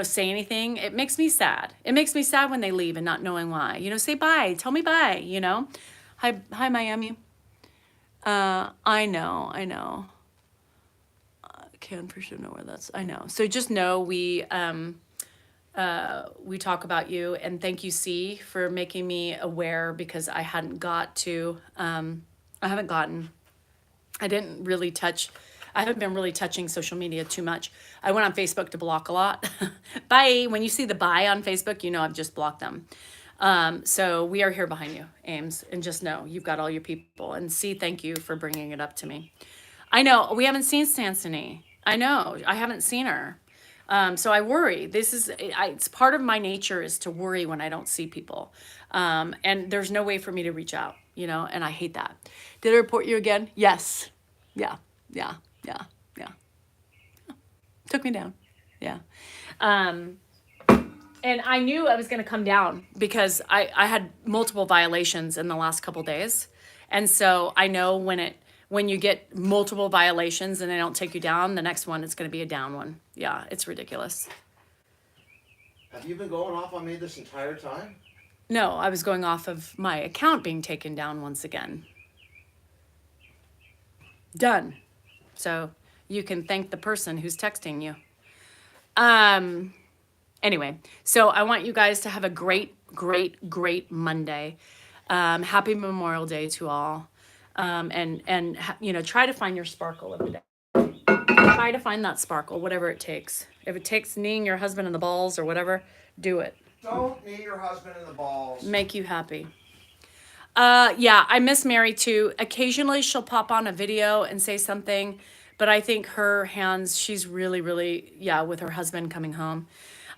say anything, it makes me sad. It makes me sad when they leave and not knowing why. Say bye, tell me bye, Hi, Miami. I know. Can for sure know where that's. I know. So just know we talk about you, and thank you, C, for making me aware because I hadn't got to. I didn't really touch. I haven't been really touching social media too much. I went on Facebook to block a lot. Bye. When you see the bye on Facebook, I've just blocked them. So we are here behind you, Ames, and just know you've got all your people. And C, thank you for bringing it up to me. I know we haven't seen Sansony. I know I haven't seen her. So I worry. It's part of my nature is to worry when I don't see people. And there's no way for me to reach out, and I hate that. Did I report you again? Yes. Yeah. Took me down. Yeah. And I knew I was going to come down because I had multiple violations in the last couple days. And so I know when you get multiple violations and they don't take you down, the next one is going to be a down one. Yeah, it's ridiculous. Have you been going off on me this entire time? No, I was going off of my account being taken down once again. Done. So you can thank the person who's texting you. Anyway, so I want you guys to have a great Monday. Happy Memorial Day to all. And try to find your sparkle every day. Try to find that sparkle, whatever it takes. If it takes kneeing your husband in the balls or whatever, do it. Don't knee your husband in the balls. Make you happy. Yeah, I miss Mary too. Occasionally she'll pop on a video and say something, but I think her hands, she's really, with her husband coming home.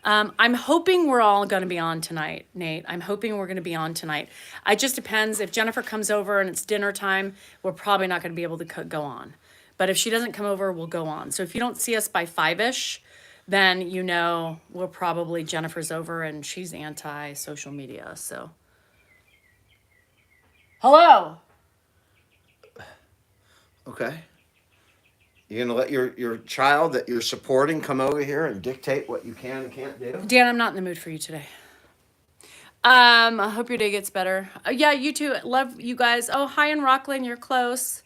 I'm hoping we're all going to be on tonight, Nate. I'm hoping we're going to be on tonight. It just depends. If Jennifer comes over and it's dinner time, we're probably not going to be able to go on. But if she doesn't come over, we'll go on. So if you don't see us by 5-ish, then you know we're probably Jennifer's over and she's anti-social media. So, hello. Okay. You're gonna let your child that you're supporting come over here and dictate what you can and can't do? Dan, I'm not in the mood for you today. I hope your day gets better. Yeah, you too. Love you guys. Oh, hi in Rockland. You're close.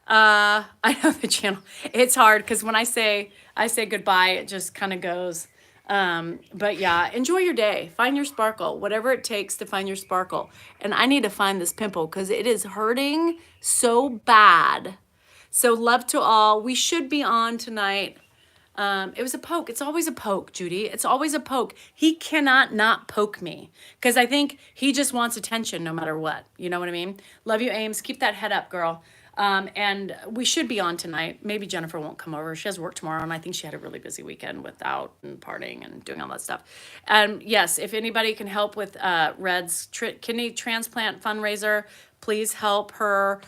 I know the channel. It's hard because when I say goodbye, it just kind of goes. But yeah, enjoy your day. Find your sparkle, whatever it takes to find your sparkle. And I need to find this pimple because it is hurting so bad. So love to all. We should be on tonight. It was a poke. It's always a poke, Judy. It's always a poke. He cannot not poke me because I think he just wants attention no matter what. You know what I mean? Love you, Ames. Keep that head up, girl. And we should be on tonight. Maybe Jennifer won't come over. She has work tomorrow, and I think she had a really busy weekend without and partying and doing all that stuff. And yes, if anybody can help with Red's kidney transplant fundraiser, please help her.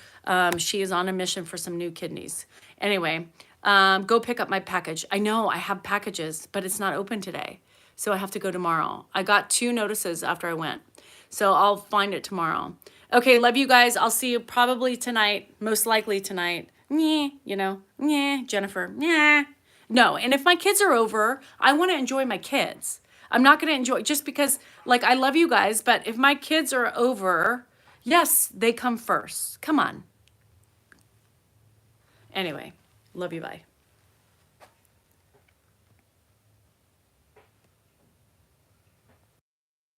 She is on a mission for some new kidneys. Anyway, go pick up my package. I know I have packages, but it's not open today. So I have to go tomorrow. I got 2 notices after I went. So I'll find it tomorrow. Okay, love you guys. I'll see you probably tonight, most likely tonight. Jennifer, No, and if my kids are over, I want to enjoy my kids. I'm not going to enjoy, just because, like, I love you guys, but if my kids are over, yes, they come first. Come on. Anyway, love you, bye.